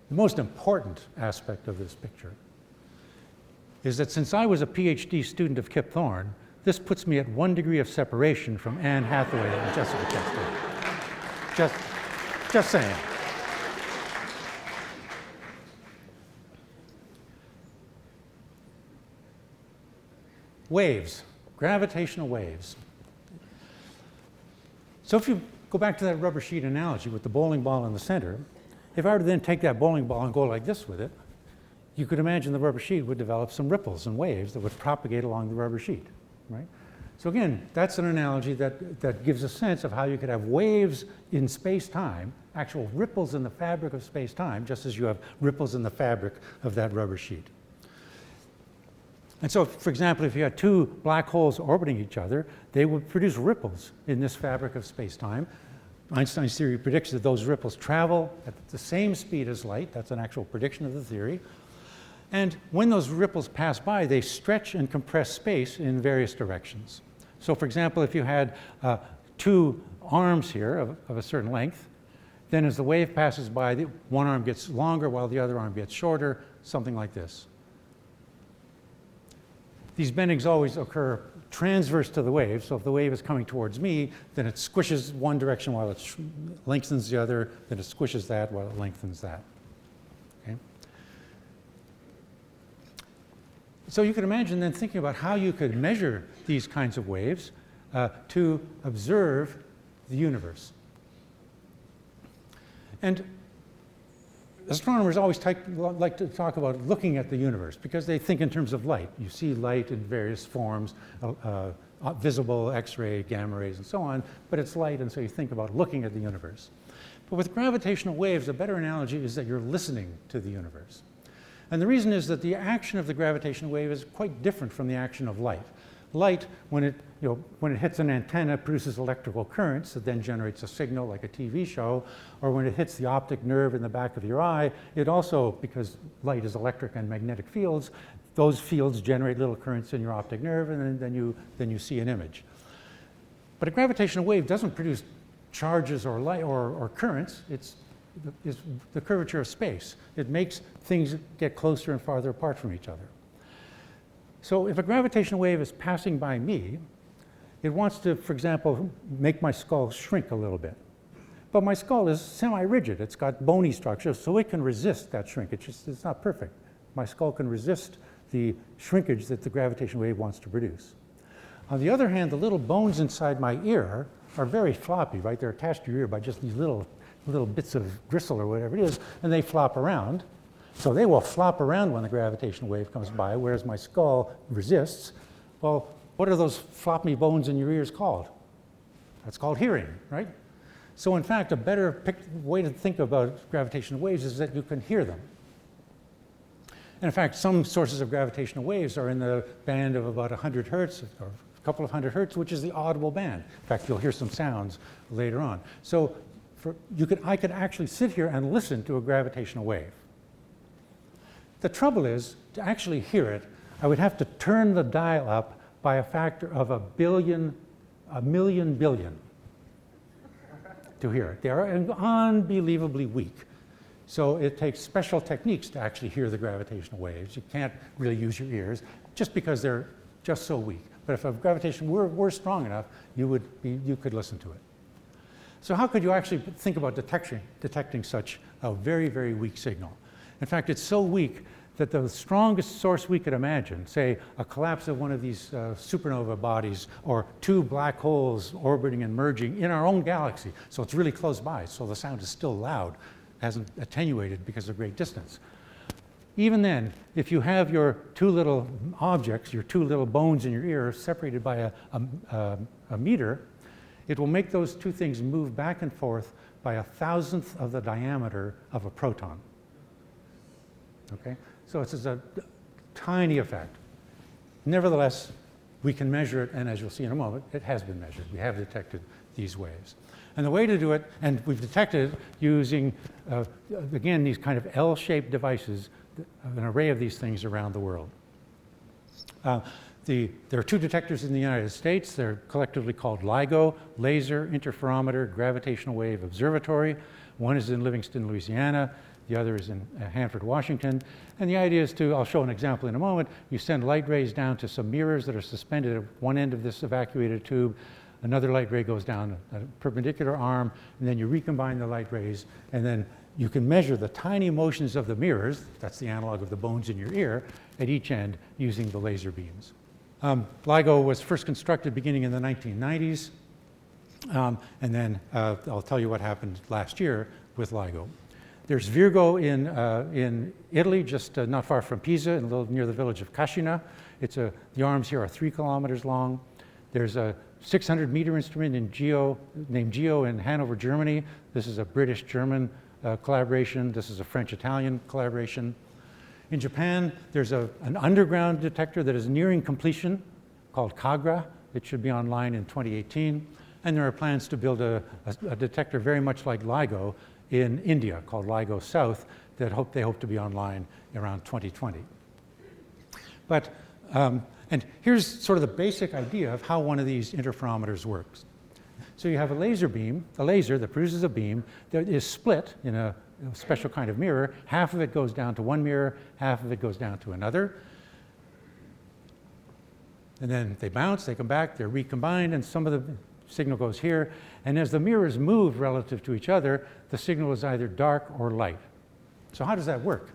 [SPEAKER 1] the most important aspect of this picture is that since I was a PhD student of Kip Thorne, this puts me at 1 degree of separation from Anne Hathaway and Jessica Chastain. Just saying. Waves, gravitational waves. So if you go back to that rubber sheet analogy with the bowling ball in the center, if I were to then take that bowling ball and go like this with it, you could imagine the rubber sheet would develop some ripples and waves that would propagate along the rubber sheet, right? So again, that's an analogy that gives a sense of how you could have waves in space-time, actual ripples in the fabric of space-time, just as you have ripples in the fabric of that rubber sheet. And so, for example, if you had two black holes orbiting each other, they would produce ripples in this fabric of space-time. Einstein's theory predicts that those ripples travel at the same speed as light. That's an actual prediction of the theory. And when those ripples pass by, they stretch and compress space in various directions. So for example, if you had two arms here of a certain length, then as the wave passes by, one arm gets longer while the other arm gets shorter, something like this. These bendings always occur transverse to the wave, so if the wave is coming towards me, then it squishes one direction while it lengthens the other, then it squishes that while it lengthens that. Okay? So you can imagine then thinking about how you could measure these kinds of waves to observe the universe. And astronomers always like to talk about looking at the universe because they think in terms of light. You see light in various forms, visible, X-ray, gamma rays, and so on, but it's light, and so you think about looking at the universe. But with gravitational waves, a better analogy is that you're listening to the universe. And the reason is that the action of the gravitational wave is quite different from the action of light. Light, when it hits an antenna, produces electrical currents that then generates a signal like a TV show, or when it hits the optic nerve in the back of your eye, it also, because light is electric and magnetic fields, those fields generate little currents in your optic nerve, and then you see an image. But a gravitational wave doesn't produce charges or light or currents. It's the curvature of space. It makes things get closer and farther apart from each other. So if a gravitational wave is passing by me, it wants to, for example, make my skull shrink a little bit. But my skull is semi-rigid. It's got bony structure, so it can resist that shrinkage. It's not perfect. My skull can resist the shrinkage that the gravitational wave wants to produce. On the other hand, the little bones inside my ear are very floppy, right? They're attached to your ear by just these little bits of gristle or whatever it is, and they flop around. So they will flop around when the gravitational wave comes by, whereas my skull resists. Well, what are those floppy bones in your ears called? That's called hearing, right? So in fact, a better way to think about gravitational waves is that you can hear them. And in fact, some sources of gravitational waves are in the band of about 100 hertz, or a couple of hundred hertz, which is the audible band. In fact, you'll hear some sounds later on. So I could actually sit here and listen to a gravitational wave. The trouble is, to actually hear it, I would have to turn the dial up by a factor of a million billion to hear it. They are unbelievably weak. So it takes special techniques to actually hear the gravitational waves. You can't really use your ears just because they're just so weak. But if a gravitation were strong enough, you could listen to it. So how could you actually think about detecting such a very, very weak signal? In fact, it's so weak that the strongest source we could imagine, say a collapse of one of these supernova bodies or two black holes orbiting and merging in our own galaxy, so it's really close by, so the sound is still loud, hasn't attenuated because of great distance. Even then, if you have your two little objects, your two little bones in your ear separated by a meter, it will make those two things move back and forth by 1,000th of the diameter of a proton. Okay? So it's a tiny effect. Nevertheless, we can measure it, and as you'll see in a moment, it has been measured. We have detected these waves. And the way to do it, and we've detected it using, again, these kind of L-shaped devices, an array of these things around the world. There are two detectors in the United States. They're collectively called LIGO, Laser Interferometer Gravitational Wave Observatory. One is in Livingston, Louisiana. The other is in Hanford, Washington. And the idea is I'll show an example in a moment, you send light rays down to some mirrors that are suspended at one end of this evacuated tube. Another light ray goes down a perpendicular arm, and then you recombine the light rays, and then you can measure the tiny motions of the mirrors, that's the analog of the bones in your ear, at each end using the laser beams. LIGO was first constructed beginning in the 1990s, and then I'll tell you what happened last year with LIGO. There's Virgo in Italy, just not far from Pisa, near the village of Cascina. The arms here are 3 kilometers long. There's a 600-meter instrument named GEO in Hanover, Germany. This is a British-German collaboration. This is a French-Italian collaboration. In Japan, there's an underground detector that is nearing completion called KAGRA. It should be online in 2018. And there are plans to build a detector very much like LIGO in India called LIGO South that they hope to be online around 2020. But, and here's sort of the basic idea of how one of these interferometers works. So you have a laser beam, a laser that produces a beam that is split in a special kind of mirror. Half of it goes down to one mirror, half of it goes down to another. And then they bounce, they come back, they're recombined, and some of the signal goes here. And as the mirrors move relative to each other, the signal is either dark or light. So how does that work?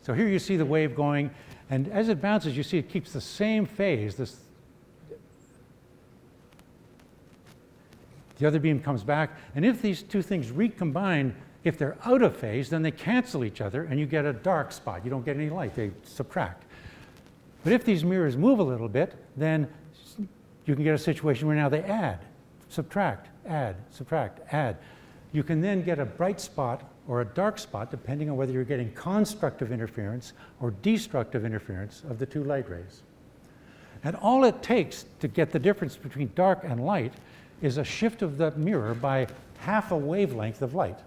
[SPEAKER 1] So here you see the wave going, and as it bounces, you see it keeps the same phase. The other beam comes back, and if these two things recombine, if they're out of phase, then they cancel each other, and you get a dark spot. You don't get any light, they subtract. But if these mirrors move a little bit, then you can get a situation where now they add, subtract, add, subtract, add. You can then get a bright spot or a dark spot, depending on whether you're getting constructive interference or destructive interference of the two light rays. And all it takes to get the difference between dark and light is a shift of the mirror by half a wavelength of light.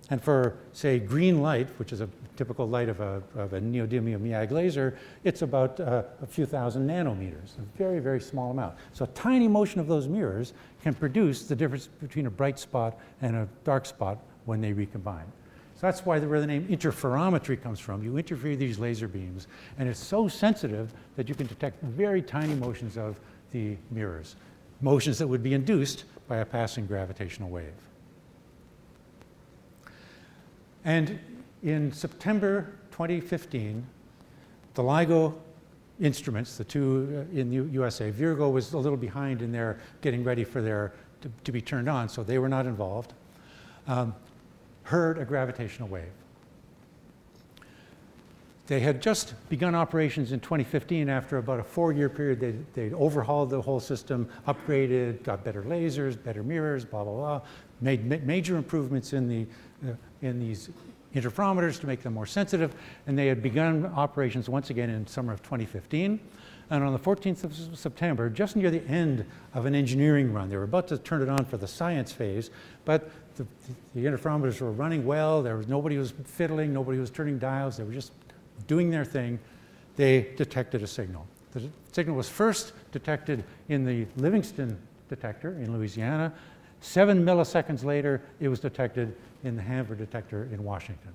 [SPEAKER 1] And for, say, green light, which is a typical light of a neodymium MEAG laser, it's about a few thousand nanometers, a very, very small amount. So a tiny motion of those mirrors can produce the difference between a bright spot and a dark spot when they recombine. So that's where the name interferometry comes from. You interfere these laser beams, and it's so sensitive that you can detect very tiny motions of the mirrors, motions that would be induced by a passing gravitational wave. And in September 2015, the LIGO instruments, the two in the USA, Virgo was a little behind in their getting ready for their to be turned on, so they were not involved, heard a gravitational wave. They had just begun operations in 2015 after about a 4-year period. They'd overhauled the whole system, upgraded, got better lasers, better mirrors, blah, blah, blah, made major improvements in these interferometers to make them more sensitive, and they had begun operations once again in summer of 2015. And on the 14th of September, just near the end of an engineering run, they were about to turn it on for the science phase, but the interferometers were running well. Nobody was fiddling, nobody was turning dials. They were just doing their thing. They detected a signal. The signal was first detected in the Livingston detector in Louisiana. 7 milliseconds later, it was detected in the Hanover detector in Washington.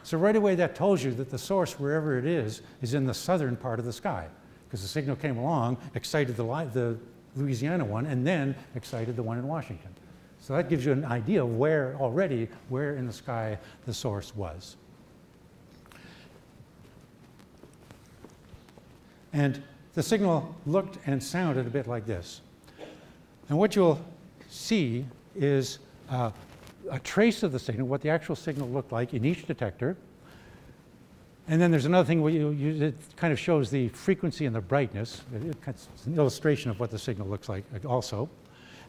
[SPEAKER 1] So right away, that tells you that the source, wherever it is in the southern part of the sky, because the signal came along, excited the Louisiana one, and then excited the one in Washington. So that gives you an idea of where in the sky the source was. And the signal looked and sounded a bit like this. And what you'll see is a trace of the signal, what the actual signal looked like in each detector. And then there's another thing where it kind of shows the frequency and the brightness. It's an illustration of what the signal looks like also.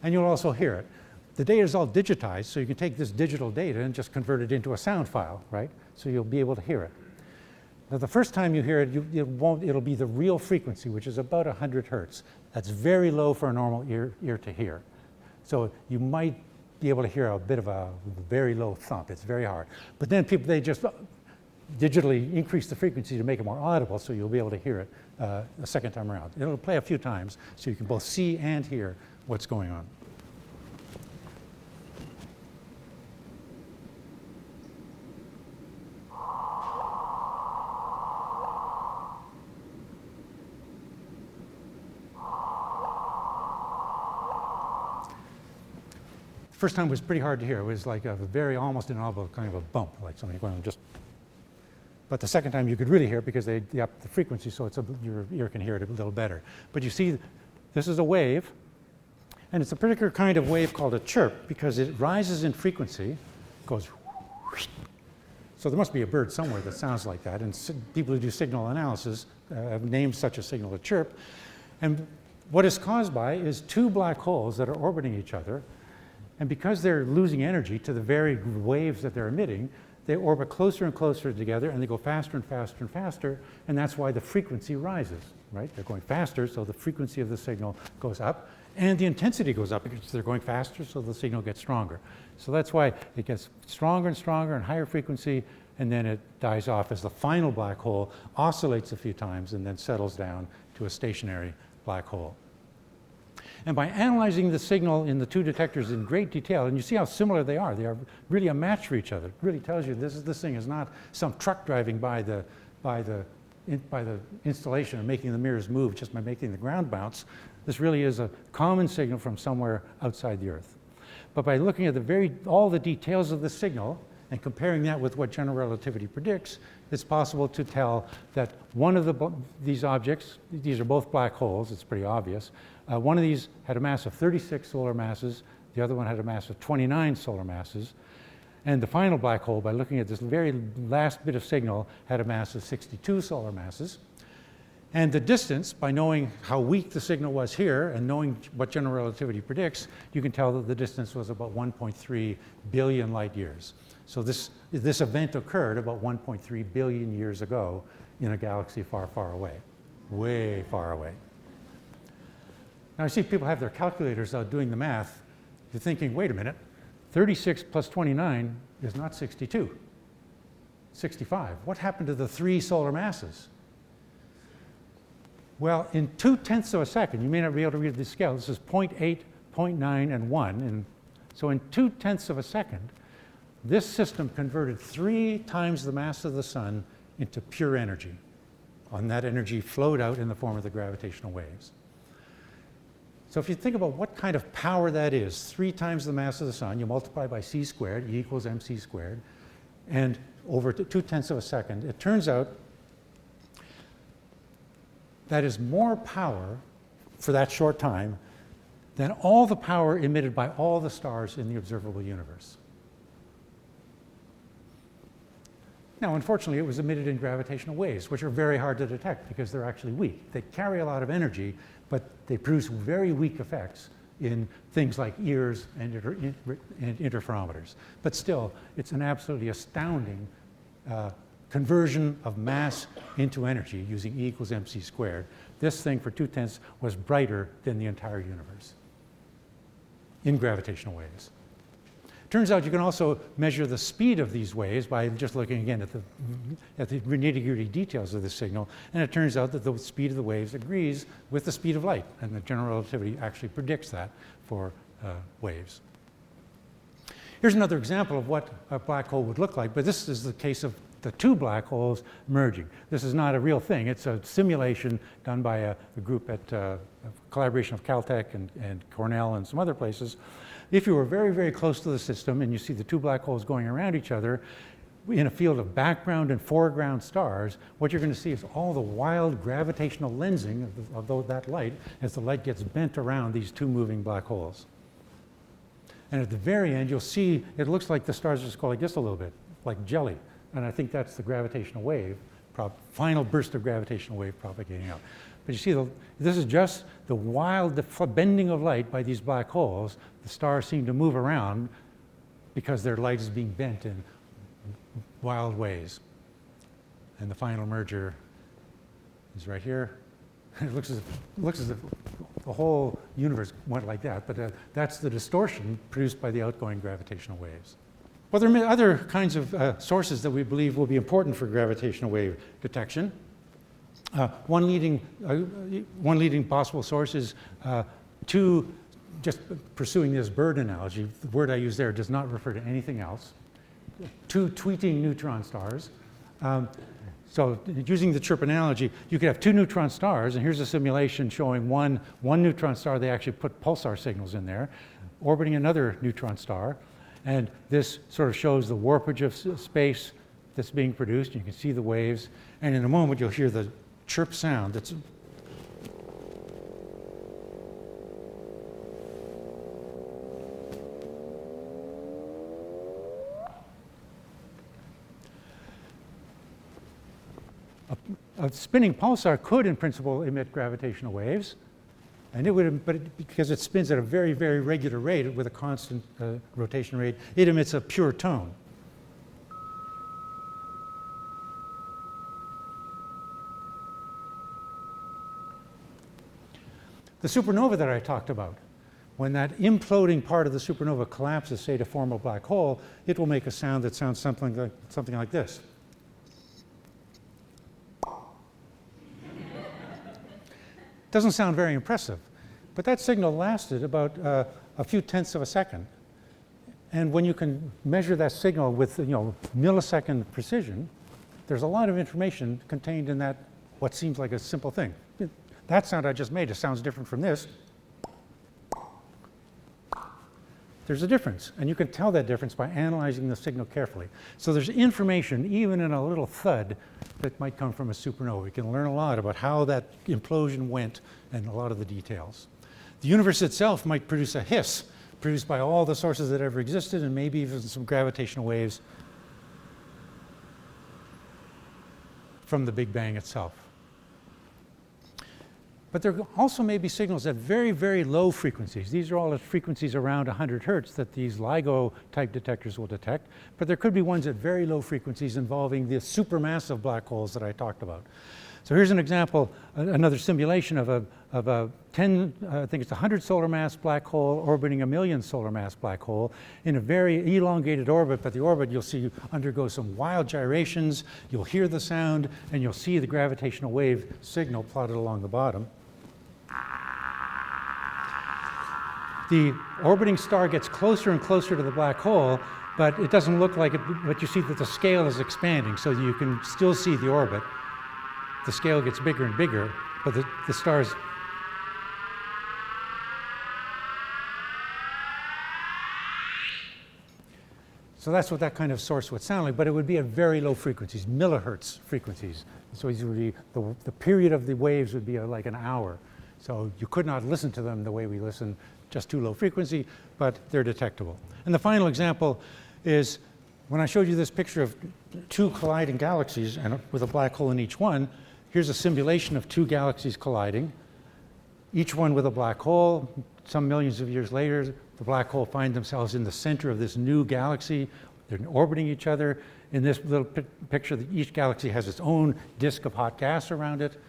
[SPEAKER 1] And you'll also hear it. The data is all digitized, so you can take this digital data and just convert it into a sound file, right? So you'll be able to hear it. Now, the first time you hear it, it'll be the real frequency, which is about 100 hertz. That's very low for a normal ear to hear. So you might be able to hear a bit of a very low thump. It's very hard. But then they just digitally increase the frequency to make it more audible, so you'll be able to hear it a second time around. It'll play a few times, so you can both see and hear what's going on. First time was pretty hard to hear. It was like a very almost inaudible kind of a bump, like something going on just. But the second time you could really hear it because they upped the frequency, so your ear can hear it a little better. But you see, this is a wave, and it's a particular kind of wave called a chirp because it rises in frequency, goes. So there must be a bird somewhere that sounds like that, and people who do signal analysis have named such a signal a chirp. And what it's caused by is two black holes that are orbiting each other. And because they're losing energy to the very waves that they're emitting, they orbit closer and closer together, and they go faster and faster and faster, and that's why the frequency rises, right? They're going faster, so the frequency of the signal goes up, and the intensity goes up because they're going faster, so the signal gets stronger. So that's why it gets stronger and stronger and higher frequency, and then it dies off as the final black hole oscillates a few times and then settles down to a stationary black hole. And by analyzing the signal in the two detectors in great detail, and you see how similar they are really a match for each other. It really tells you this thing is not some truck driving by the installation and making the mirrors move just by making the ground bounce. This really is a common signal from somewhere outside the Earth. But by looking at all the details of the signal and comparing that with what general relativity predicts, it's possible to tell that one of these objects, these are both black holes, it's pretty obvious. One of these had a mass of 36 solar masses, the other one had a mass of 29 solar masses. And the final black hole, by looking at this very last bit of signal, had a mass of 62 solar masses. And the distance, by knowing how weak the signal was here and knowing what general relativity predicts, you can tell that the distance was about 1.3 billion light years. So this event occurred about 1.3 billion years ago in a galaxy far, far away, way far away. Now I see people have their calculators out doing the math. You're thinking, wait a minute, 36 plus 29 is not 62, 65. What happened to the 3 solar masses? Well, in 2/10 of a second, you may not be able to read the scale. This is 0.8, 0.9, and 1. And so in 2/10 of a second, this system converted 3 times the mass of the sun into pure energy. And that energy flowed out in the form of the gravitational waves. So if you think about what kind of power that is, 3 times the mass of the sun, you multiply by c squared, E equals mc squared. and over 2/10 of a second. It turns out that is more power for that short time than all the power emitted by all the stars in the observable universe. Now, unfortunately, it was emitted in gravitational waves, which are very hard to detect because they're actually weak. They carry a lot of energy, but they produce very weak effects in things like ears and interferometers. But still, it's an absolutely astounding conversion of mass into energy using E equals mc squared. This thing for 2/10 was brighter than the entire universe in gravitational waves. Turns out you can also measure the speed of these waves by just looking again at the nitty-gritty details of the signal, and it turns out that the speed of the waves agrees with the speed of light, and the general relativity actually predicts that for waves. Here's another example of what a black hole would look like, but this is the case of the two black holes merging. This is not a real thing. It's a simulation done by a group at a collaboration of Caltech and Cornell and some other places. If you were very, very close to the system and you see the two black holes going around each other in a field of background and foreground stars, what you're going to see is all the wild gravitational lensing of that light as the light gets bent around these two moving black holes. And at the very end, you'll see it looks like the stars just go like this a little bit, like jelly. And I think that's the gravitational wave, final burst of gravitational wave propagating out. But you see, this is just the wild bending of light by these black holes. The stars seem to move around because their light is being bent in wild ways. And the final merger is right here. It looks as if the whole universe went like that, but that's the distortion produced by the outgoing gravitational waves. Well, there are other kinds of sources that we believe will be important for gravitational wave detection. One leading possible source is just pursuing this bird analogy. The word I use there does not refer to anything else. Two tweeting neutron stars. So using the chirp analogy, you could have two neutron stars, and here's a simulation showing one neutron star. They actually put pulsar signals in there, orbiting another neutron star. And this sort of shows the warpage of space that's being produced. You can see the waves. And in a moment, you'll hear the chirp sound that's a spinning pulsar could, in principle, emit gravitational waves. And it would, because it spins at a very, very regular rate with a constant rotation rate, it emits a pure tone. The supernova that I talked about, when that imploding part of the supernova collapses, say, to form a black hole, it will make a sound that sounds something like this. Doesn't sound very impressive, but that signal lasted about a few tenths of a second. And when you can measure that signal with millisecond precision, there's a lot of information contained in that what seems like a simple thing. That sound I just made, it sounds different from this. There's a difference, and you can tell that difference by analyzing the signal carefully. So there's information, even in a little thud, that might come from a supernova. We can learn a lot about how that implosion went and a lot of the details. The universe itself might produce a hiss, produced by all the sources that ever existed, and maybe even some gravitational waves from the Big Bang itself. But there also may be signals at very, very low frequencies. These are all at frequencies around 100 hertz that these LIGO-type detectors will detect. But there could be ones at very low frequencies involving the supermassive black holes that I talked about. So here's an example, another simulation of a 100 solar mass black hole orbiting a 1,000,000 solar mass black hole in a very elongated orbit. But the orbit, you'll see, undergoes some wild gyrations. You'll hear the sound, and you'll see the gravitational wave signal plotted along the bottom. The orbiting star gets closer and closer to the black hole, but it doesn't look like it, but you see that the scale is expanding, so you can still see the orbit. The scale gets bigger and bigger, but the stars. So that's what that kind of source would sound like, but it would be at very low frequencies, millihertz frequencies. So it would be the period of the waves would be like an hour. So you could not listen to them the way we listen, just too low frequency, but they're detectable. And the final example is when I showed you this picture of two colliding galaxies and with a black hole in each one. Here's a simulation of two galaxies colliding, each one with a black hole. Some millions of years later, the black hole find themselves in the center of this new galaxy. They're orbiting each other. In this little picture, each galaxy has its own disk of hot gas around it.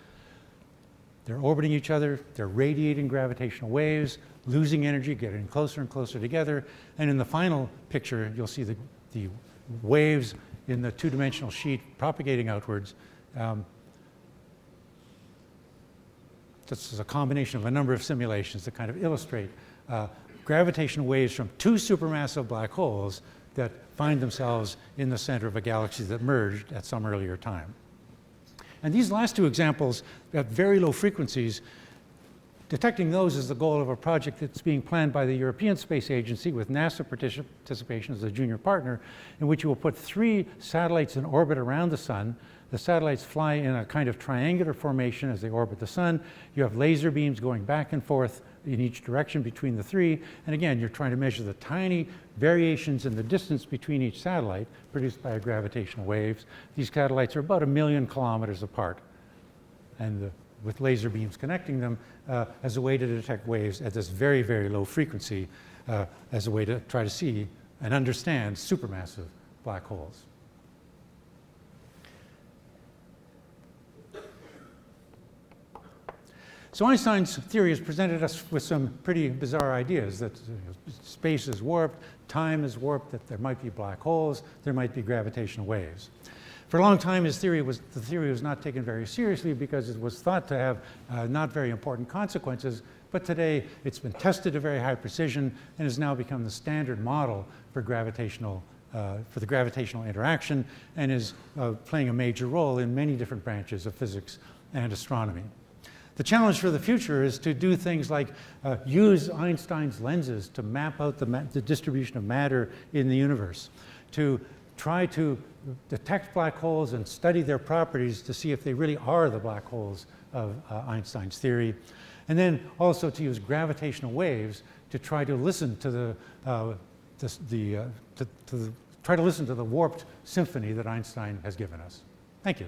[SPEAKER 1] They're orbiting each other. They're radiating gravitational waves, losing energy, getting closer and closer together. And in the final picture, you'll see the waves in the two-dimensional sheet propagating outwards. This is a combination of a number of simulations that kind of illustrate gravitational waves from two supermassive black holes that find themselves in the center of a galaxy that merged at some earlier time. And these last two examples at very low frequencies, detecting those is the goal of a project that's being planned by the European Space Agency with NASA participation as a junior partner, in which you will put 3 satellites in orbit around the sun. The satellites fly in a kind of triangular formation as they orbit the sun. You have laser beams going back and forth in each direction between the 3. And again, you're trying to measure the tiny variations in the distance between each satellite produced by gravitational waves. These satellites are about 1 million kilometers apart. And with laser beams connecting them as a way to detect waves at this very, very low frequency, as a way to try to see and understand supermassive black holes. So Einstein's theory has presented us with some pretty bizarre ideas that space is warped, time is warped, that there might be black holes, there might be gravitational waves. For a long time, the theory was not taken very seriously because it was thought to have not very important consequences, but today it's been tested to very high precision and has now become the standard model for the gravitational interaction and is playing a major role in many different branches of physics and astronomy. The challenge for the future is to do things like use Einstein's lenses to map out the distribution of matter in the universe, to try to detect black holes and study their properties to see if they really are the black holes of Einstein's theory, and then also to use gravitational waves to try to listen to try to listen to the warped symphony that Einstein has given us. Thank you.